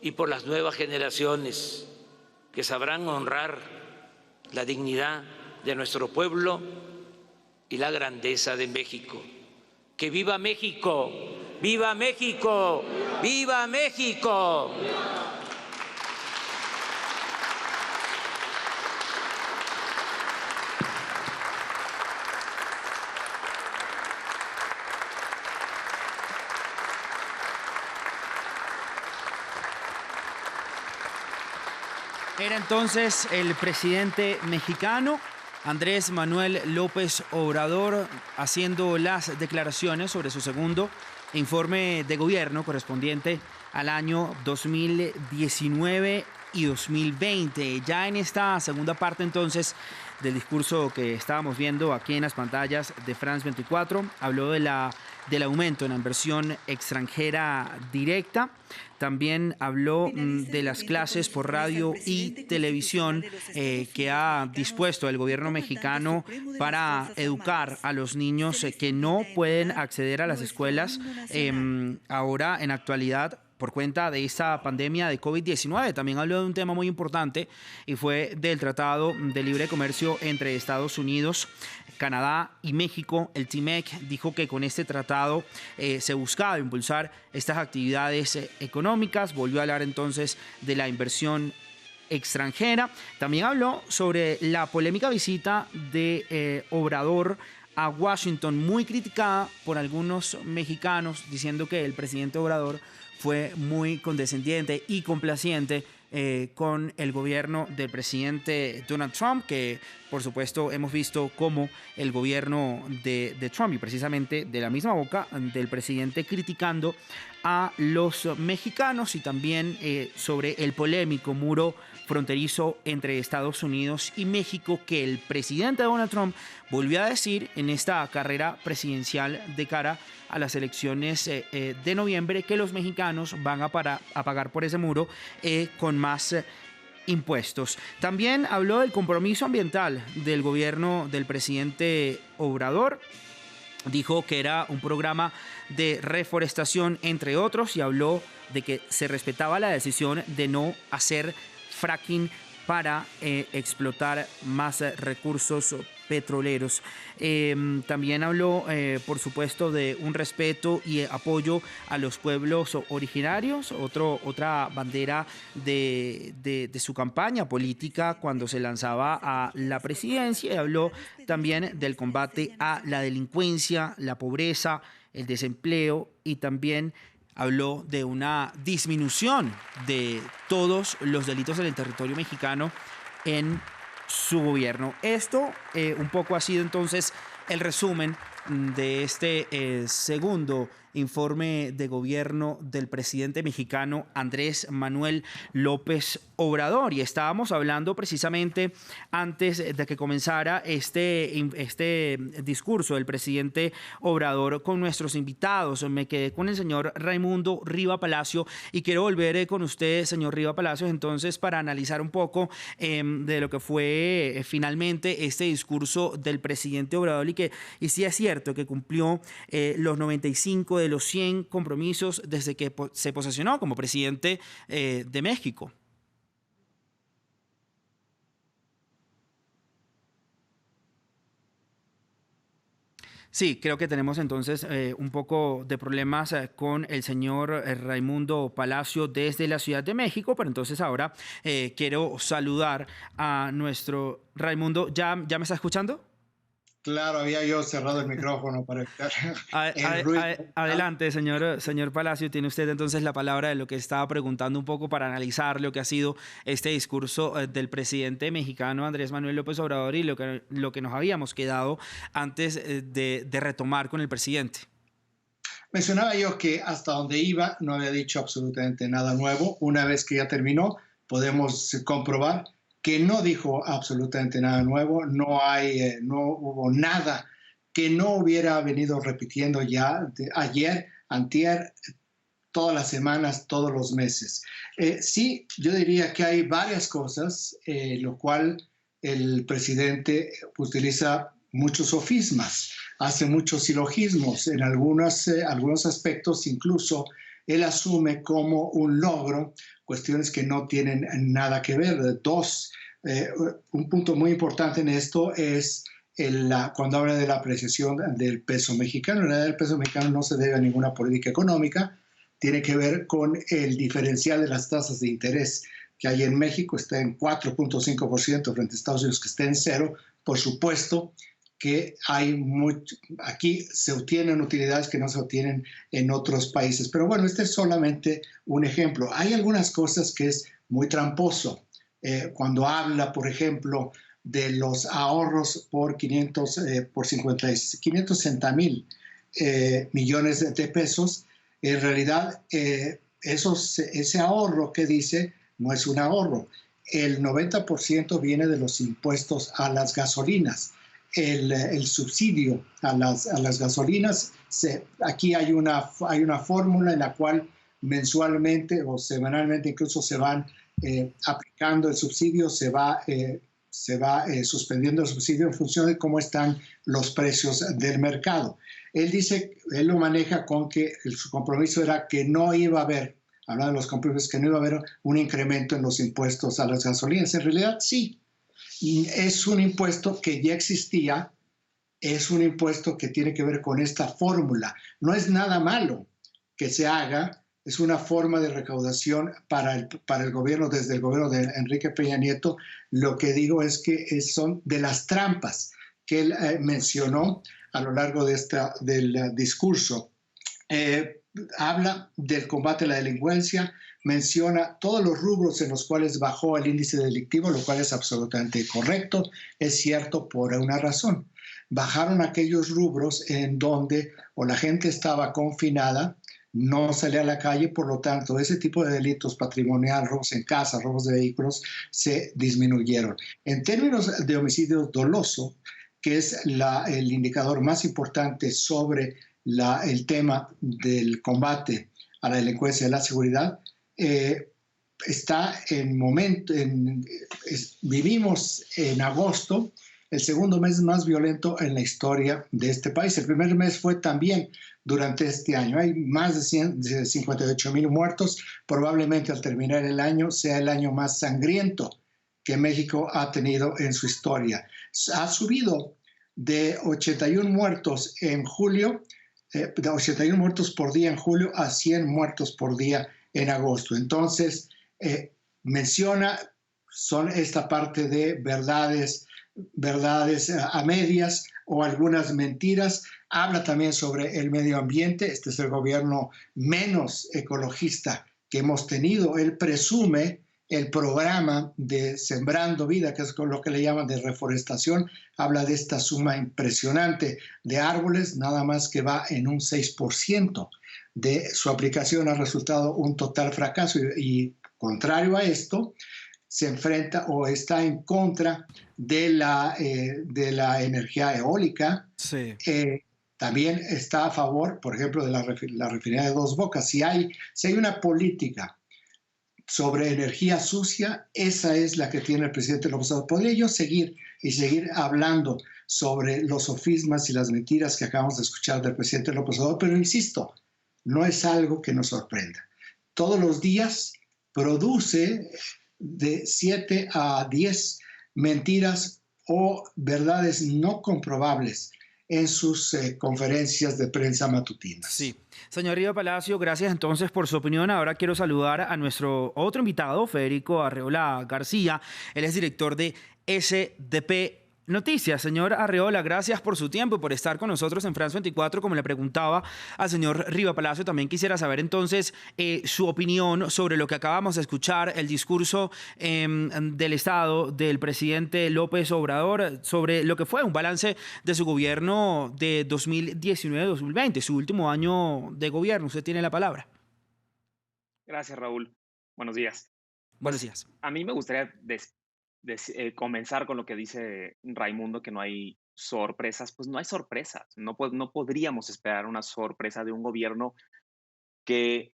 y por las nuevas generaciones que sabrán honrar la dignidad de nuestro pueblo y la grandeza de México. ¡Que viva México! ¡Viva México! ¡Viva México! Era entonces el presidente mexicano Andrés Manuel López Obrador haciendo las declaraciones sobre su segundo informe de gobierno correspondiente al año 2019 y 2020. Ya en esta segunda parte entonces del discurso que estábamos viendo aquí en las pantallas de France 24, habló del aumento en la inversión extranjera directa. También habló de las clases por radio y televisión que ha dispuesto el gobierno mexicano para educar a los niños que no pueden acceder a las escuelas ahora en actualidad por cuenta de esta pandemia de COVID-19. También habló de un tema muy importante y fue del Tratado de Libre Comercio entre Estados Unidos, Canadá y México. El TIMEC dijo que con este tratado se buscaba impulsar estas actividades económicas. Volvió a hablar entonces de la inversión extranjera. También habló sobre la polémica visita de Obrador a Washington, muy criticada por algunos mexicanos, diciendo que el presidente Obrador fue muy condescendiente y complaciente con el gobierno del presidente Donald Trump, que por supuesto hemos visto cómo el gobierno de Trump, y precisamente de la misma boca del presidente, criticando a los mexicanos, y también sobre el polémico muro fronterizo entre Estados Unidos y México, que el presidente Donald Trump volvió a decir en esta carrera presidencial de cara a las elecciones de noviembre, que los mexicanos van a pagar por ese muro con más impuestos. También habló del compromiso ambiental del gobierno del presidente Obrador. Dijo que era un programa de reforestación, entre otros, y habló de que se respetaba la decisión de no hacer fracking para explotar más recursos petroleros. También habló, por supuesto, de un respeto y apoyo a los pueblos originarios, otra bandera de su campaña política cuando se lanzaba a la presidencia, y habló también del combate a la delincuencia, la pobreza, el desempleo, y también habló de una disminución de todos los delitos en el territorio mexicano en su gobierno. Esto un poco ha sido entonces el resumen de este segundo informe de gobierno del presidente mexicano Andrés Manuel López Obrador. Y estábamos hablando precisamente antes de que comenzara este discurso del presidente Obrador con nuestros invitados. Me quedé con el señor Raimundo Riva Palacio y quiero volver con usted, señor Riva Palacios, entonces para analizar un poco de lo que fue finalmente este discurso del presidente Obrador, y sí es cierto que cumplió los 95 de los 100 compromisos desde que se posesionó como presidente de México. Sí, creo que tenemos entonces un poco de problemas con el señor Raimundo Palacio desde la Ciudad de México, pero entonces ahora quiero saludar a nuestro Raimundo. ¿Ya me está escuchando? Claro, había yo cerrado el micrófono para evitar el ruido. Adelante, señor Palacio, tiene usted entonces la palabra de lo que estaba preguntando un poco para analizar lo que ha sido este discurso del presidente mexicano Andrés Manuel López Obrador y lo que nos habíamos quedado antes de retomar con el presidente. Mencionaba yo que hasta donde iba no había dicho absolutamente nada nuevo. Una vez que ya terminó, podemos comprobar que no dijo absolutamente nada nuevo, no hubo nada que no hubiera venido repitiendo ya ayer, antier, todas las semanas, todos los meses. Sí, yo diría que hay varias cosas, lo cual el presidente utiliza muchos sofismas, hace muchos silogismos, en algunos aspectos incluso él asume como un logro cuestiones que no tienen nada que ver. Un punto muy importante en esto es cuando habla de la apreciación del peso mexicano. En realidad el peso mexicano no se debe a ninguna política económica, tiene que ver con el diferencial de las tasas de interés que hay en México, está en 4.5% frente a Estados Unidos que está en 0%. Por supuesto que aquí se obtienen utilidades que no se obtienen en otros países. Pero bueno, este es solamente un ejemplo. Hay algunas cosas que es muy tramposo. Cuando habla, por ejemplo, de los ahorros por 560 mil millones de pesos, en realidad ese ahorro que dice no es un ahorro. El 90% viene de los impuestos a las gasolinas. El subsidio a las gasolinas, aquí hay una fórmula en la cual mensualmente o semanalmente incluso se van aplicando el subsidio, se va suspendiendo el subsidio en función de cómo están los precios del mercado. Él lo maneja con que su compromiso era que no iba a haber, hablando de los compromisos, que no iba a haber un incremento en los impuestos a las gasolinas. En realidad sí. Es un impuesto que ya existía, es un impuesto que tiene que ver con esta fórmula. No es nada malo que se haga, es una forma de recaudación para el gobierno, desde el gobierno de Enrique Peña Nieto. Lo que digo es que son de las trampas que él mencionó a lo largo del discurso. Habla del combate a la delincuencia, menciona todos los rubros en los cuales bajó el índice delictivo, lo cual es absolutamente correcto, es cierto por una razón. Bajaron aquellos rubros en donde o la gente estaba confinada, no salía a la calle, por lo tanto, ese tipo de delitos patrimoniales, robos en casa, robos de vehículos, se disminuyeron. En términos de homicidio doloso, que es el indicador más importante sobre el tema del combate a la delincuencia y a la seguridad, vivimos en agosto el segundo mes más violento en la historia de este país. El primer mes fue también durante este año. Hay más de 58,000 muertos. Probablemente al terminar el año sea el año más sangriento que México ha tenido en su historia. Ha subido de 81 muertos en julio, de 81 muertos por día en julio a 100 muertos por día en agosto. Entonces, menciona son esta parte de verdades a medias o algunas mentiras. Habla también sobre el medio ambiente. Este es el gobierno menos ecologista que hemos tenido. Él presume el programa de Sembrando Vida, que es lo que le llaman de reforestación. Habla de esta suma impresionante de árboles, nada más que va en un 6%. De su aplicación ha resultado un total fracaso y contrario a esto, se enfrenta o está en contra de la energía eólica. Sí. También está a favor, por ejemplo, de la refinería de Dos Bocas. Si hay una política sobre energía sucia, esa es la que tiene el presidente López Obrador. Podría yo seguir hablando sobre los sofismas y las mentiras que acabamos de escuchar del presidente López Obrador, pero insisto, no es algo que nos sorprenda. Todos los días produce de 7 a 10 mentiras o verdades no comprobables en sus conferencias de prensa matutinas. Sí. Señor Riva Palacio, gracias entonces por su opinión. Ahora quiero saludar a nuestro otro invitado, Federico Arreola García. Él es director de SDP Noticias. Señor Arreola, gracias por su tiempo y por estar con nosotros en France 24. Como le preguntaba al señor Riva Palacio, también quisiera saber entonces su opinión sobre lo que acabamos de escuchar, el discurso del Estado del presidente López Obrador sobre lo que fue un balance de su gobierno de 2019-2020, su último año de gobierno. Usted tiene la palabra. Gracias, Raúl. Buenos días. Buenos días. A mí me gustaría comenzar con lo que dice Raimundo, que no hay sorpresas. Pues no hay sorpresas. No podríamos esperar una sorpresa de un gobierno que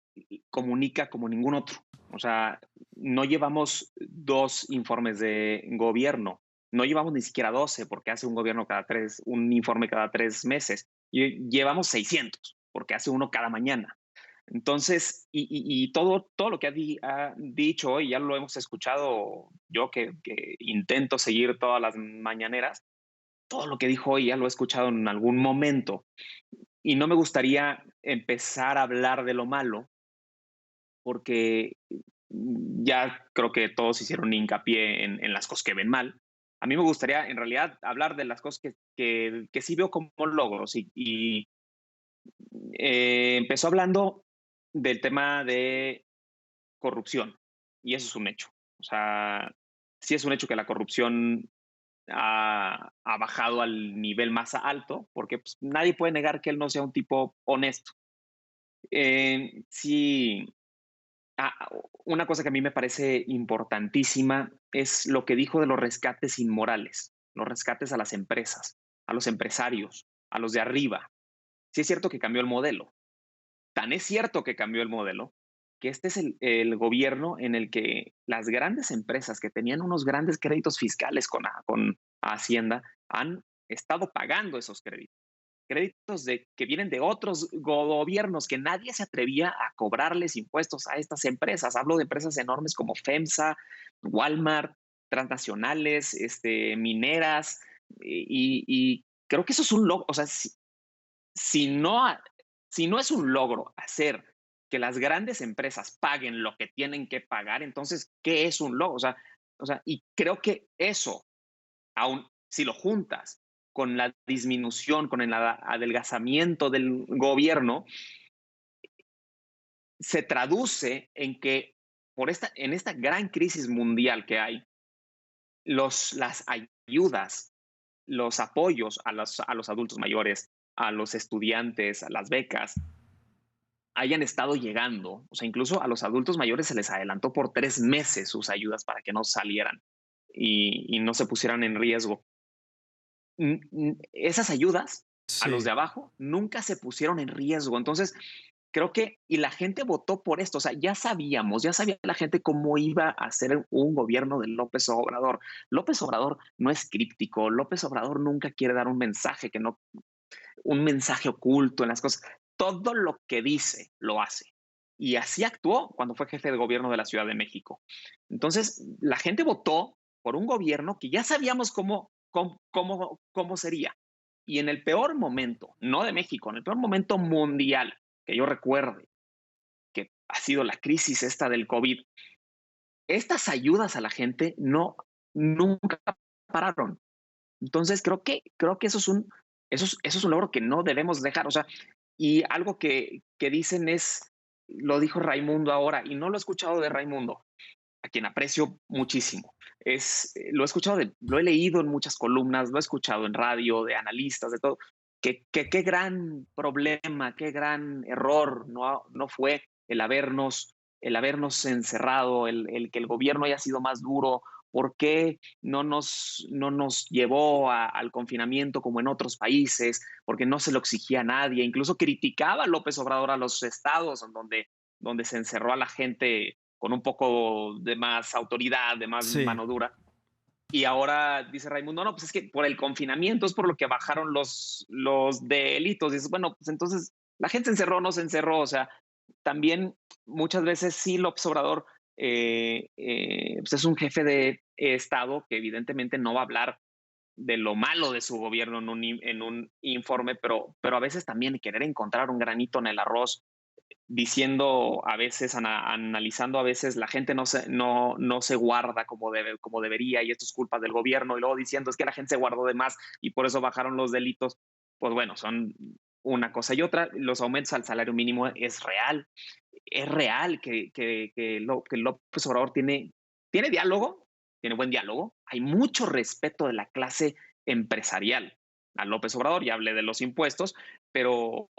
comunica como ningún otro. O sea, no llevamos 2 informes de gobierno. No llevamos ni siquiera 12, porque hace un informe cada 3 meses. Y llevamos 600, porque hace uno cada mañana. Entonces, y todo lo que ha dicho hoy, ya lo hemos escuchado yo que intento seguir todas las mañaneras, todo lo que dijo hoy ya lo he escuchado en algún momento. Y no me gustaría empezar a hablar de lo malo, porque ya creo que todos hicieron hincapié en las cosas que ven mal. A mí me gustaría, en realidad, hablar de las cosas que sí veo como logros. Empezó hablando del tema de corrupción, y eso es un hecho. O sea, sí es un hecho que la corrupción ha bajado al nivel más alto, porque pues, nadie puede negar que él no sea un tipo honesto. Sí, una cosa que a mí me parece importantísima es lo que dijo de los rescates inmorales, los rescates a las empresas, a los empresarios, a los de arriba. Sí es cierto que cambió el modelo. Tan es cierto que cambió el modelo que este es el gobierno en el que las grandes empresas que tenían unos grandes créditos fiscales con Hacienda han estado pagando esos créditos. Créditos que vienen de otros gobiernos que nadie se atrevía a cobrarles impuestos a estas empresas. Hablo de empresas enormes como FEMSA, Walmart, transnacionales, mineras, y creo que eso es un logro. O sea, si no es un logro hacer que las grandes empresas paguen lo que tienen que pagar, entonces, ¿qué es un logro? O sea, y creo que eso, aun si lo juntas con la disminución, con el adelgazamiento del gobierno, se traduce en que en esta gran crisis mundial que hay, las ayudas, los apoyos a los adultos mayores, a los estudiantes, a las becas, hayan estado llegando. O sea, incluso a los adultos mayores se les adelantó por 3 meses sus ayudas para que no salieran y no se pusieran en riesgo. Esas ayudas a los de abajo nunca se pusieron en riesgo. Entonces, creo que, y la gente votó por esto. O sea, ya sabía la gente cómo iba a ser un gobierno de López Obrador. López Obrador no es críptico. López Obrador nunca quiere dar un mensaje un mensaje oculto en las cosas. Todo lo que dice, lo hace. Y así actuó cuando fue jefe de gobierno de la Ciudad de México. Entonces, la gente votó por un gobierno que ya sabíamos cómo sería. Y en el peor momento, no de México, en el peor momento mundial que yo recuerde, que ha sido la crisis esta del COVID, estas ayudas a la gente nunca pararon. Entonces creo que eso es un logro que no debemos dejar. O sea, y algo que dicen lo dijo Raimundo ahora, y no lo he escuchado de Raimundo, a quien aprecio muchísimo. Lo he leído en muchas columnas, lo he escuchado en radio, de analistas, de todo. Qué gran problema, qué gran error no fue el habernos encerrado, el que el gobierno haya sido más duro. ¿Por qué no nos llevó al confinamiento como en otros países? Porque no se lo exigía a nadie. Incluso criticaba López Obrador a los estados en donde se encerró a la gente con un poco de más autoridad, de más mano dura. Y ahora dice Raimundo, no, pues es que por el confinamiento es por lo que bajaron los delitos. Y dices, bueno, pues entonces la gente se encerró, no se encerró. O sea, también muchas veces sí López Obrador pues es un jefe de Estado que evidentemente no va a hablar de lo malo de su gobierno en un informe, pero a veces también querer encontrar un granito en el arroz, diciendo a veces, analizando a veces, la gente no se guarda como debería y esto es culpa del gobierno, y luego diciendo es que la gente se guardó de más y por eso bajaron los delitos. Pues bueno, son una cosa y otra. Los aumentos al salario mínimo es real que López Obrador tiene diálogo, tiene buen diálogo, hay mucho respeto de la clase empresarial a López Obrador. Ya hablé de los impuestos, pero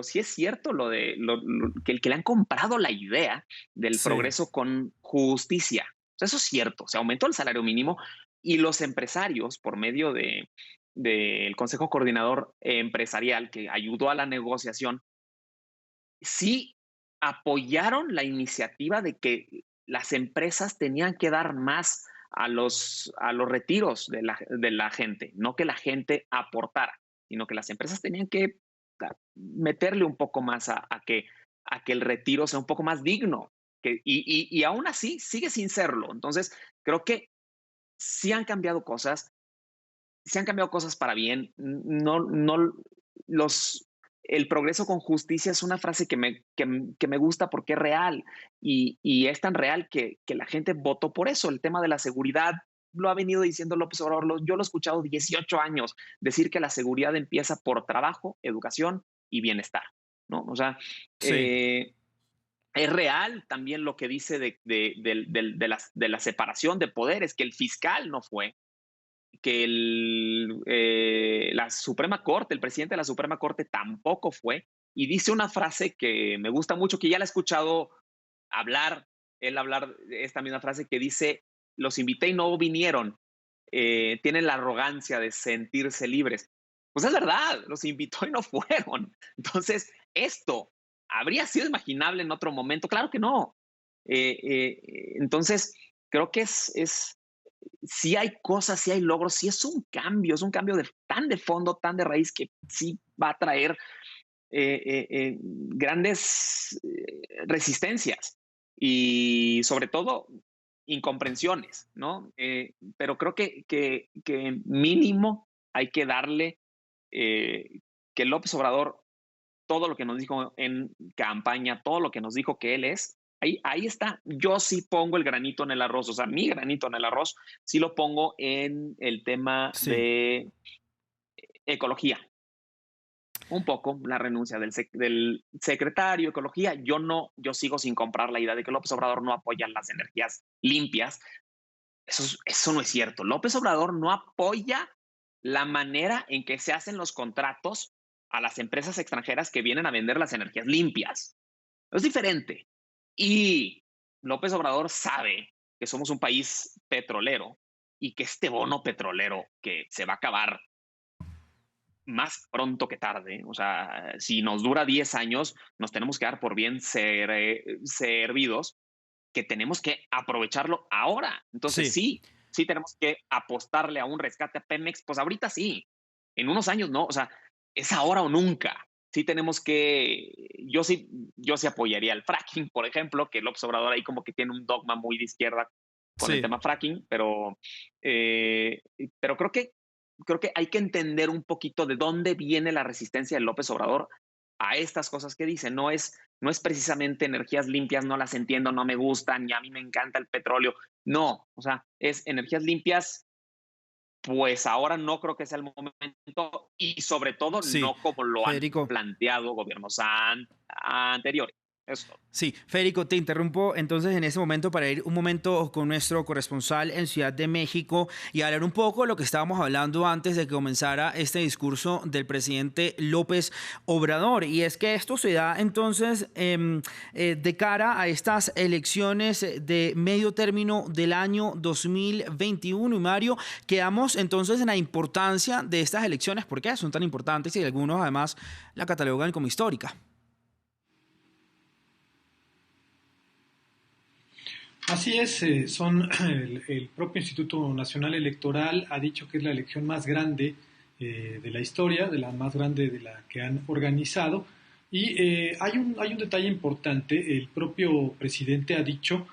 sí es cierto que le han comprado la idea del progreso con justicia. O sea, eso es cierto, se aumentó el salario mínimo y los empresarios, por medio del Consejo Coordinador Empresarial, que ayudó a la negociación, sí apoyaron la iniciativa de que las empresas tenían que dar más a los retiros de la gente, no que la gente aportara, sino que las empresas tenían que meterle un poco más a que el retiro sea un poco más digno. Y aún así sigue sin serlo. Entonces, creo que sí han cambiado cosas, para bien. El progreso con justicia es una frase que me gusta porque es real y es tan real que la gente votó por eso. El tema de la seguridad lo ha venido diciendo López Obrador. Yo lo he escuchado 18 años decir que la seguridad empieza por trabajo, educación y bienestar, ¿no? O sea, es real también lo que dice de la separación de poderes, que el fiscal no fue, que la Suprema Corte, el presidente de la Suprema Corte tampoco fue, y dice una frase que me gusta mucho, que ya la he escuchado él hablar esta misma frase, que dice: los invité y no vinieron, tienen la arrogancia de sentirse libres. Pues es verdad, los invitó y no fueron. Entonces, esto habría sido imaginable en otro momento. Claro que no. Entonces, creo que sí hay cosas, sí hay logros, sí es un cambio tan de fondo, tan de raíz, que sí va a traer grandes resistencias y sobre todo incomprensiones, ¿no? Pero creo que mínimo hay que darle que López Obrador, todo lo que nos dijo en campaña, todo lo que nos dijo que él es, ahí está. Yo sí pongo el granito en el arroz, o sea, mi granito en el arroz sí lo pongo en el tema de ecología. Un poco la renuncia del secretario de Ecología. Yo sigo sin comprar la idea de que López Obrador no apoya las energías limpias. Eso no es cierto. López Obrador no apoya la manera en que se hacen los contratos a las empresas extranjeras que vienen a vender las energías limpias. Es diferente. Y López Obrador sabe que somos un país petrolero y que este bono petrolero, que se va a acabar más pronto que tarde, o sea, si nos dura 10 años, nos tenemos que dar por bien servidos, que tenemos que aprovecharlo ahora. Entonces sí tenemos que apostarle a un rescate a Pemex, pues ahorita sí, en unos años no, o sea, es ahora o nunca. Sí tenemos que, yo sí apoyaría el fracking, por ejemplo, que López Obrador ahí como que tiene un dogma muy de izquierda con el Sí. tema fracking, pero creo que hay que entender un poquito de dónde viene la resistencia de López Obrador a estas cosas que dice. No es precisamente energías limpias, no las entiendo, no me gustan, y a mí me encanta el petróleo. No, o sea, es energías limpias, pues ahora no creo que sea el momento, y sobre todo Sí, no como lo han Federico. planteado gobiernos anteriores. Eso. Sí, Federico, te interrumpo entonces en ese momento para ir un momento con nuestro corresponsal en Ciudad de México y hablar un poco de lo que estábamos hablando antes de que comenzara este discurso del presidente López Obrador. Y es que esto se da entonces de cara a estas elecciones de medio término del año 2021. Y Mario, quedamos entonces en la importancia de estas elecciones. ¿Por qué son tan importantes? Y algunos además la catalogan como histórica. Así es, el propio Instituto Nacional Electoral ha dicho que es la elección más grande de la historia, de la más grande de la que han organizado. Y hay un detalle importante, el propio presidente ha dicho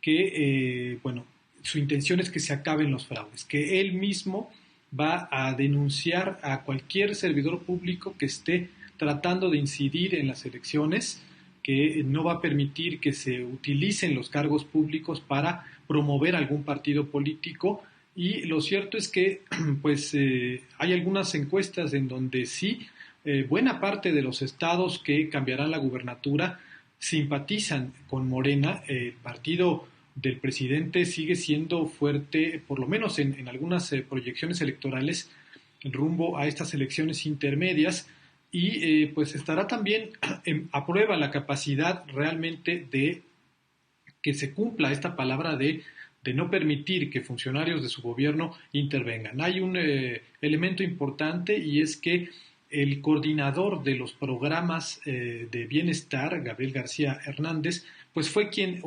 que, bueno, su intención es que se acaben los fraudes, que él mismo va a denunciar a cualquier servidor público que esté tratando de incidir en las elecciones, que no va a permitir que se utilicen los cargos públicos para promover algún partido político. Y lo cierto es que pues hay algunas encuestas en donde sí, buena parte de los estados que cambiarán la gubernatura simpatizan con Morena. El partido del presidente sigue siendo fuerte, por lo menos en algunas proyecciones electorales, rumbo a estas elecciones intermedias. Y pues estará también a prueba la capacidad realmente de que se cumpla esta palabra de no permitir que funcionarios de su gobierno intervengan. Hay un elemento importante, y es que el coordinador de los programas de bienestar, Gabriel García Hernández, pues fue quien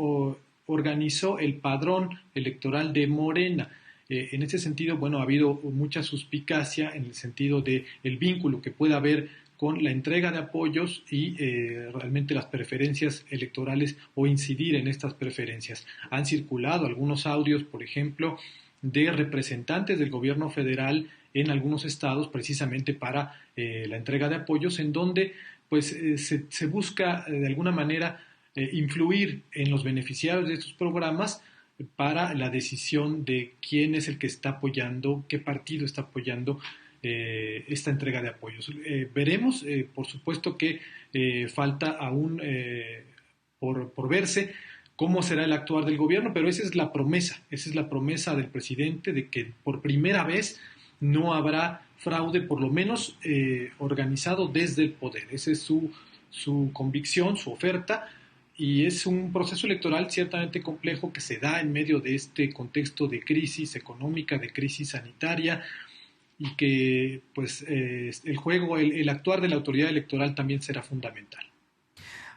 organizó el padrón electoral de Morena. En ese sentido, bueno, ha habido mucha suspicacia en el sentido de el vínculo que pueda haber con la entrega de apoyos y realmente las preferencias electorales, o incidir en estas preferencias. Han circulado algunos audios, por ejemplo, de representantes del gobierno federal en algunos estados precisamente para la entrega de apoyos, en donde pues se busca de alguna manera influir en los beneficiarios de estos programas para la decisión de quién es el que está apoyando, qué partido está apoyando esta entrega de apoyos. Veremos, por supuesto que falta aún por verse cómo será el actuar del gobierno, pero esa es la promesa del presidente, de que por primera vez no habrá fraude, por lo menos organizado desde el poder. Esa es su convicción, su oferta, y es un proceso electoral ciertamente complejo que se da en medio de este contexto de crisis económica, de crisis sanitaria, y que pues el juego, el actuar de la autoridad electoral también será fundamental.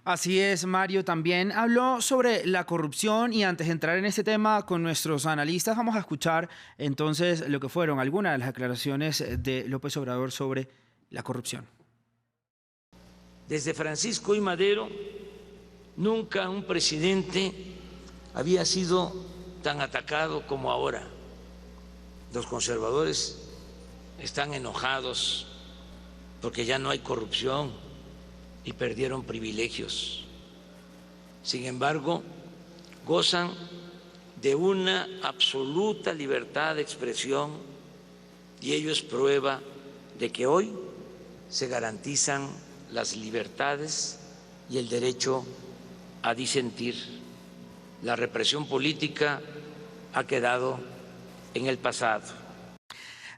Así es, Mario. También habló sobre la corrupción, y antes de entrar en este tema con nuestros analistas, vamos a escuchar entonces lo que fueron algunas de las declaraciones de López Obrador sobre la corrupción. Desde Francisco I. Madero, nunca un presidente había sido tan atacado como ahora. Los conservadores están enojados porque ya no hay corrupción y perdieron privilegios. Sin embargo, gozan de una absoluta libertad de expresión, y ello es prueba de que hoy se garantizan las libertades y el derecho a disentir. La represión política ha quedado en el pasado.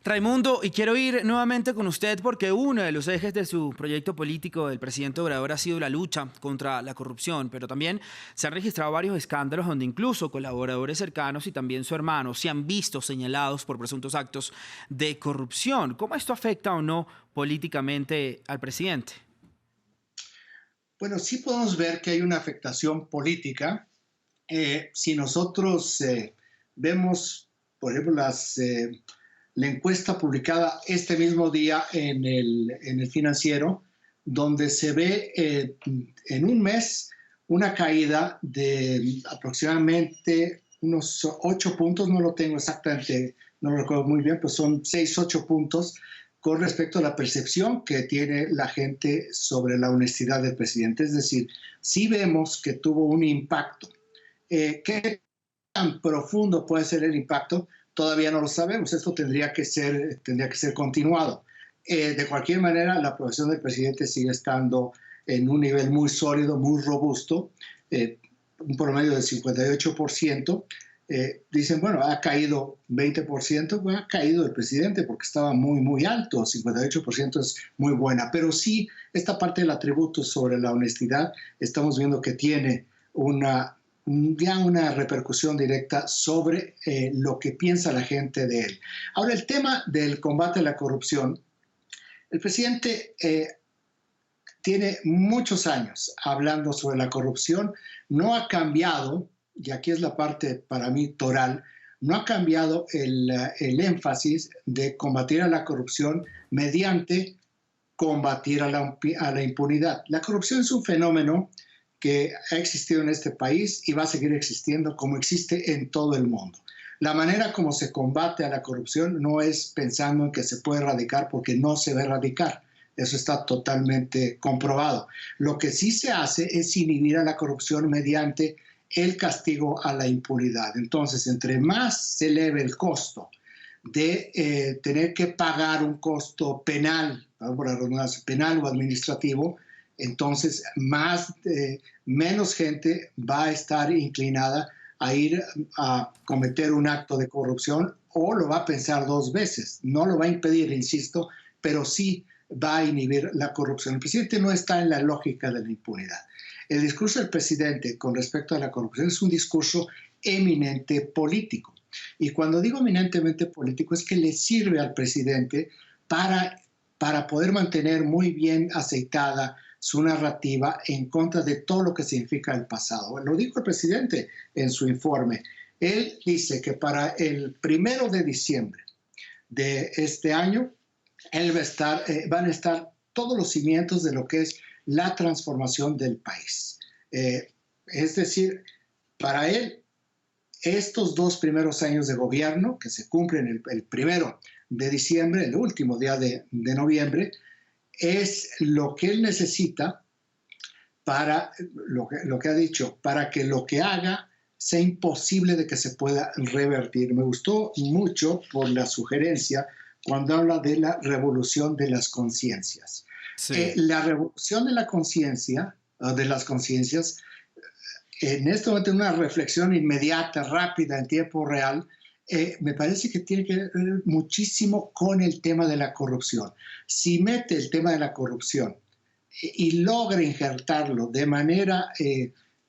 Raimundo, y quiero ir nuevamente con usted porque uno de los ejes de su proyecto político del presidente Obrador ha sido la lucha contra la corrupción, pero también se han registrado varios escándalos donde incluso colaboradores cercanos y también su hermano se han visto señalados por presuntos actos de corrupción. ¿Cómo esto afecta o no políticamente al presidente? Bueno, sí podemos ver que hay una afectación política. Si nosotros vemos, por ejemplo, la encuesta publicada este mismo día en el Financiero, donde se ve en un mes una caída de aproximadamente unos 8 puntos, no lo tengo exactamente, no lo recuerdo muy bien, pues son 6, 8 puntos con respecto a la percepción que tiene la gente sobre la honestidad del presidente. Es decir, sí vemos que tuvo un impacto. ¿Qué tan profundo puede ser el impacto? Todavía no lo sabemos. Esto tendría que ser continuado. De cualquier manera, la aprobación del presidente sigue estando en un nivel muy sólido, muy robusto, un promedio del 58%. Dicen, bueno, ha caído 20%, bueno, ha caído el presidente porque estaba muy, muy alto, 58% es muy buena, pero sí, esta parte del atributo sobre la honestidad, estamos viendo que tiene ya una repercusión directa sobre lo que piensa la gente de él. Ahora, el tema del combate a la corrupción, el presidente tiene muchos años hablando sobre la corrupción, no ha cambiado, y aquí es la parte para mí toral, no ha cambiado el énfasis de combatir a la corrupción mediante combatir a la impunidad. La corrupción es un fenómeno que ha existido en este país y va a seguir existiendo como existe en todo el mundo. La manera como se combate a la corrupción no es pensando en que se puede erradicar, porque no se va a erradicar. Eso está totalmente comprobado. Lo que sí se hace es inhibir a la corrupción mediante el castigo a la impunidad. Entonces, entre más se eleve el costo de tener que pagar un costo penal, por la redundancia, penal o administrativo, entonces menos gente va a estar inclinada a ir a cometer un acto de corrupción, o lo va a pensar 2 veces. No lo va a impedir, insisto, pero sí va a inhibir la corrupción. El presidente no está en la lógica de la impunidad. El discurso del presidente con respecto a la corrupción es un discurso eminente político. Y cuando digo eminentemente político, es que le sirve al presidente para poder mantener muy bien aceitada su narrativa en contra de todo lo que significa el pasado. Lo dijo el presidente en su informe. Él dice que para el 1 de diciembre de este año, van a estar todos los cimientos de lo que es la transformación del país. Es decir, para él, estos 2 primeros años de gobierno, que se cumplen el 1 de diciembre, el último día de noviembre, es lo que él necesita para lo que ha dicho, para que lo que haga sea imposible de que se pueda revertir. Me gustó mucho por la sugerencia cuando habla de la revolución de las conciencias. Sí. La revolución de la conciencia, de las conciencias, en este momento una reflexión inmediata, rápida, en tiempo real, me parece que tiene que ver muchísimo con el tema de la corrupción. Si mete el tema de la corrupción y logra injertarlo de manera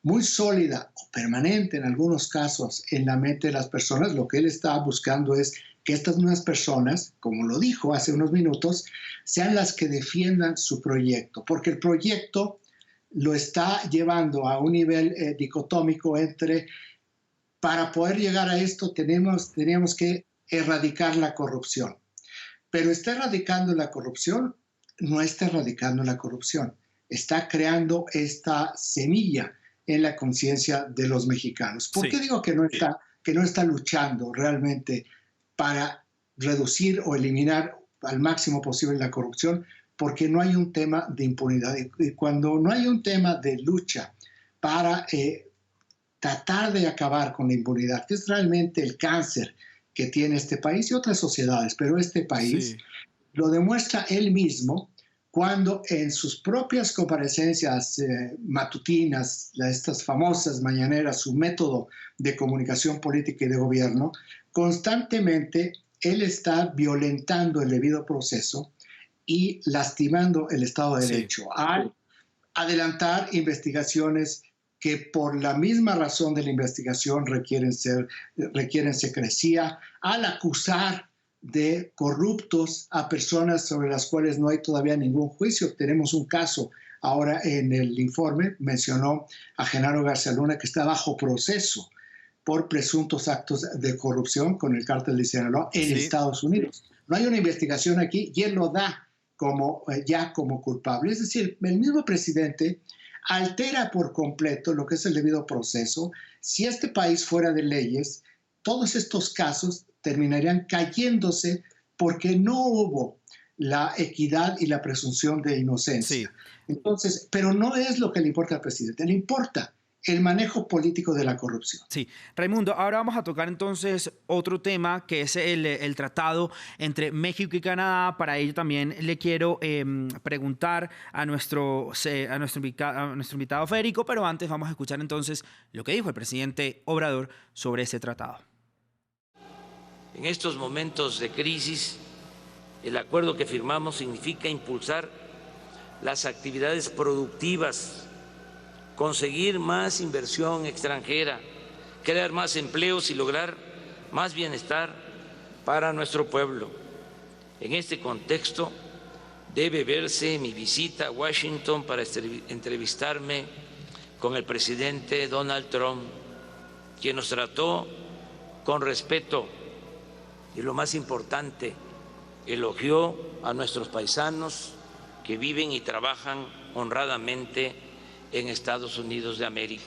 muy sólida o permanente en algunos casos en la mente de las personas, lo que él está buscando es que estas nuevas personas, como lo dijo hace unos minutos, sean las que defiendan su proyecto, porque el proyecto lo está llevando a un nivel dicotómico entre, para poder llegar a esto teníamos que erradicar la corrupción. Pero está erradicando la corrupción, no está erradicando la corrupción, está creando esta semilla en la conciencia de los mexicanos. ¿Por qué digo que no está luchando realmente para reducir o eliminar al máximo posible la corrupción? Porque no hay un tema de impunidad. Y cuando no hay un tema de lucha para tratar de acabar con la impunidad, que es realmente el cáncer que tiene este país y otras sociedades, pero este país lo demuestra él mismo cuando en sus propias comparecencias matutinas, estas famosas mañaneras, su método de comunicación política y de gobierno, constantemente él está violentando el debido proceso y lastimando el Estado de Derecho al adelantar investigaciones que por la misma razón de la investigación requieren secrecía, al acusar de corruptos a personas sobre las cuales no hay todavía ningún juicio. Tenemos un caso ahora en el informe, mencionó a Genaro García Luna, que está bajo proceso por presuntos actos de corrupción con el cártel de Sinaloa en Estados Unidos. No hay una investigación aquí y él lo da como culpable. Es decir, el mismo presidente altera por completo lo que es el debido proceso. Si este país fuera de leyes, todos estos casos terminarían cayéndose porque no hubo la equidad y la presunción de inocencia. Sí. Entonces, pero no es lo que le importa al presidente, le importa el manejo político de la corrupción. Sí, Raimundo, ahora vamos a tocar entonces otro tema que es el tratado entre México y Canadá. Para ello también le quiero preguntar a nuestro invitado Federico, pero antes vamos a escuchar entonces lo que dijo el presidente Obrador sobre ese tratado. En estos momentos de crisis, el acuerdo que firmamos significa impulsar las actividades productivas, conseguir más inversión extranjera, crear más empleos y lograr más bienestar para nuestro pueblo. En este contexto debe verse mi visita a Washington para entrevistarme con el presidente Donald Trump, quien nos trató con respeto y, lo más importante, elogió a nuestros paisanos que viven y trabajan honradamente en Estados Unidos de América.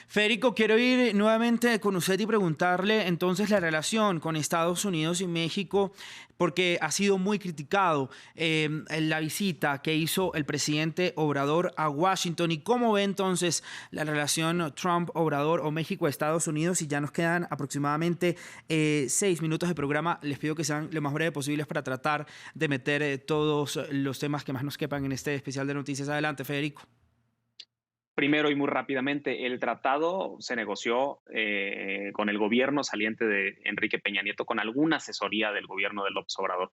Federico, quiero ir nuevamente con usted y preguntarle entonces la relación con Estados Unidos y México, porque ha sido muy criticado la visita que hizo el presidente Obrador a Washington. ¿Y cómo ve entonces la relación Trump-Obrador o México-Estados Unidos? Y ya nos quedan aproximadamente 6 minutos de programa. Les pido que sean lo más breves posibles para tratar de meter todos los temas que más nos quepan en este especial de noticias. Adelante, Federico. Primero y muy rápidamente, el tratado se negoció con el gobierno saliente de Enrique Peña Nieto, con alguna asesoría del gobierno de López Obrador.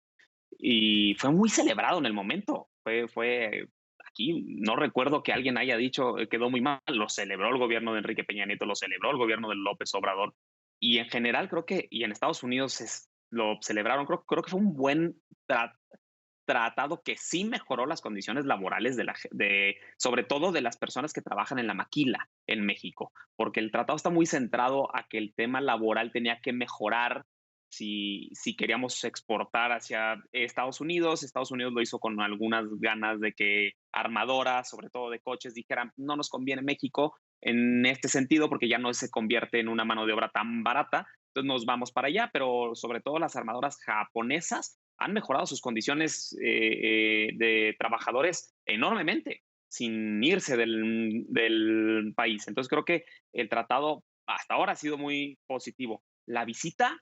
Y fue muy celebrado en el momento. Fue aquí, no recuerdo que alguien haya dicho quedó muy mal. Lo celebró el gobierno de Enrique Peña Nieto, lo celebró el gobierno de López Obrador. Y en general creo que, y en Estados Unidos lo celebraron, creo que fue un buen tratado que sí mejoró las condiciones laborales sobre todo de las personas que trabajan en la maquila en México, porque el tratado está muy centrado a que el tema laboral tenía que mejorar si queríamos exportar hacia Estados Unidos. Estados Unidos lo hizo con algunas ganas de que armadoras, sobre todo de coches, dijeran no nos conviene México en este sentido porque ya no se convierte en una mano de obra tan barata, entonces nos vamos para allá, pero sobre todo las armadoras japonesas han mejorado sus condiciones de trabajadores enormemente, sin irse del país. Entonces creo que el tratado hasta ahora ha sido muy positivo. La visita,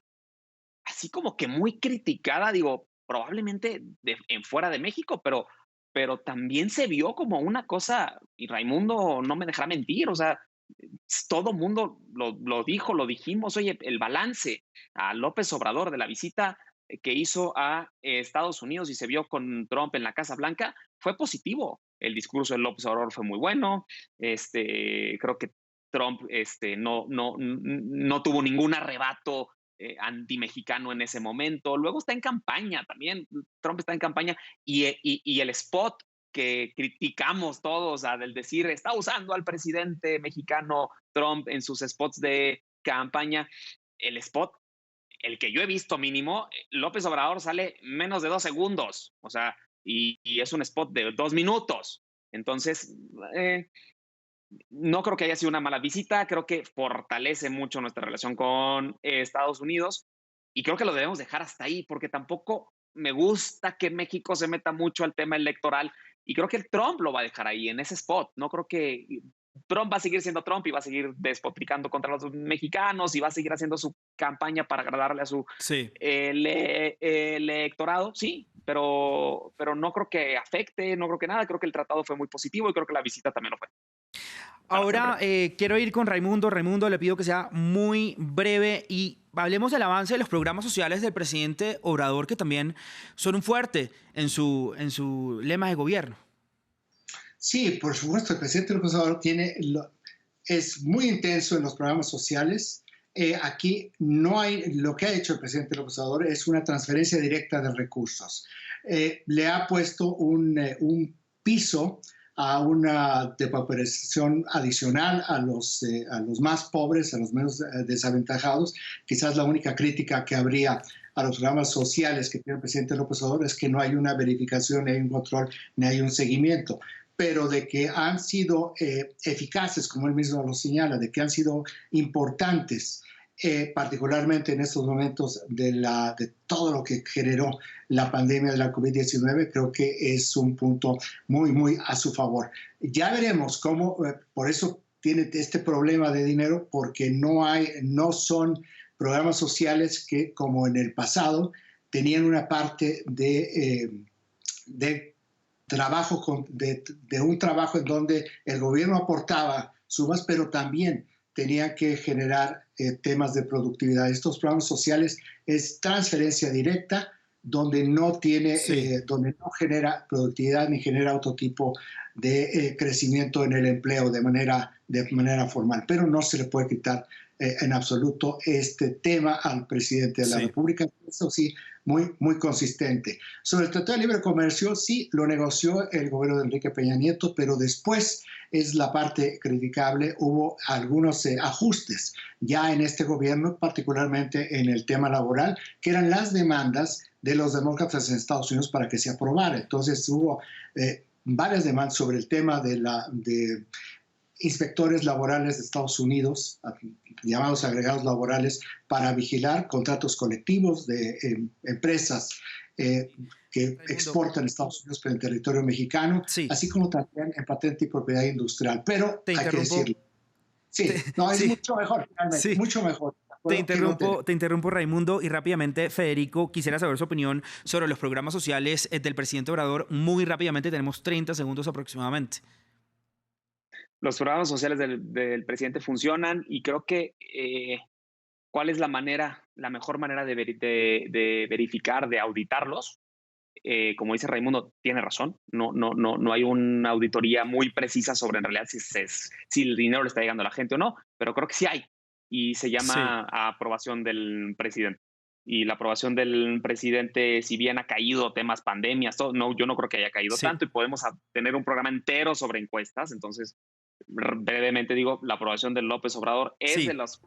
así como que muy criticada, digo, probablemente en fuera de México, pero también se vio como una cosa, y Raimundo no me dejará mentir, o sea, todo mundo lo dijo, lo dijimos, oye, el balance a López Obrador de la visita que hizo a Estados Unidos y se vio con Trump en la Casa Blanca fue positivo. El discurso de López Obrador fue muy bueno. Creo que Trump no tuvo ningún arrebato antimexicano en ese momento. Luego está en campaña también. Trump está en campaña y el spot que criticamos todos, del decir está usando al presidente mexicano Trump en sus spots de campaña, el spot, el que yo he visto mínimo, López Obrador sale menos de 2 segundos, o sea, y es un spot de 2 minutos. Entonces, no creo que haya sido una mala visita, creo que fortalece mucho nuestra relación con Estados Unidos y creo que lo debemos dejar hasta ahí, porque tampoco me gusta que México se meta mucho al tema electoral y creo que el Trump lo va a dejar ahí en ese spot. No creo que Trump va a seguir siendo Trump y va a seguir despotricando contra los mexicanos y va a seguir haciendo su campaña para agradarle a su electorado, sí, pero no creo que afecte, no creo que nada. Creo que el tratado fue muy positivo y creo que la visita también lo fue. Ahora quiero ir con Raimundo. Raimundo, le pido que sea muy breve y hablemos del avance de los programas sociales del presidente Obrador, que también son un fuerte en su lema de gobierno. Sí, por supuesto, el presidente López Obrador es muy intenso en los programas sociales. Aquí no hay, lo que ha hecho el presidente López Obrador es una transferencia directa de recursos. Le ha puesto un piso a una depauperización adicional a los más pobres, a los menos desaventajados. Quizás la única crítica que habría a los programas sociales que tiene el presidente López Obrador es que no hay una verificación, ni hay un control, ni hay un seguimiento. pero de que han sido eficaces, como él mismo lo señala, de que han sido importantes, particularmente en estos momentos de todo lo que generó la pandemia de la COVID-19, creo que es un punto muy, muy a su favor. Ya veremos cómo, por eso tiene este problema de dinero, porque no son programas sociales que, como en el pasado, tenían una parte de trabajo, de un trabajo en donde el gobierno aportaba sumas, pero también tenía que generar temas de productividad. Estos programas sociales es transferencia directa, donde no genera productividad ni genera otro tipo de crecimiento en el empleo de manera formal, pero no se le puede quitar en absoluto este tema al presidente de la República. Eso sí, muy, muy consistente. Sobre el Tratado de Libre Comercio, sí, lo negoció el gobierno de Enrique Peña Nieto, pero después es la parte criticable. Hubo algunos ajustes ya en este gobierno, particularmente en el tema laboral, que eran las demandas de los demócratas en Estados Unidos para que se aprobara. Entonces hubo varias demandas sobre el tema de inspectores laborales de Estados Unidos, llamados agregados laborales, para vigilar contratos colectivos de empresas que exportan a Estados Unidos por el territorio mexicano, así como también en patente y propiedad industrial. Pero hay que decirlo. Sí, es mucho mejor, finalmente, mucho mejor. Te interrumpo, Raimundo, y rápidamente, Federico, quisiera saber su opinión sobre los programas sociales del presidente Obrador. Muy rápidamente, tenemos 30 segundos aproximadamente. Los programas sociales del presidente funcionan y creo que ¿cuál es la mejor manera de verificar, de auditarlos? Como dice Raimundo, tiene razón. No hay una auditoría muy precisa sobre en realidad si el dinero le está llegando a la gente o no, pero creo que sí hay. Y se llama aprobación del presidente. Y la aprobación del presidente, si bien ha caído temas pandemias, yo no creo que haya caído tanto, y podemos tener un programa entero sobre encuestas. Entonces, brevemente digo, la aprobación de López Obrador es de los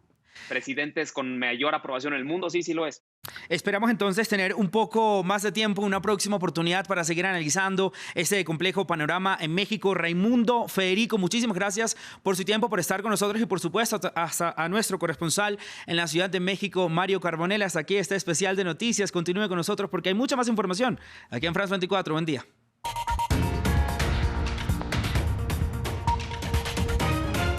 presidentes con mayor aprobación en el mundo. Sí lo es. Esperamos entonces tener un poco más de tiempo, una próxima oportunidad para seguir analizando este complejo panorama en México. Raimundo, Federico, muchísimas gracias por su tiempo, por estar con nosotros, y por supuesto hasta a nuestro corresponsal en la Ciudad de México, Mario Carbonell. Hasta aquí este especial de noticias. Continúe con nosotros porque hay mucha más información aquí en France 24. Buen día.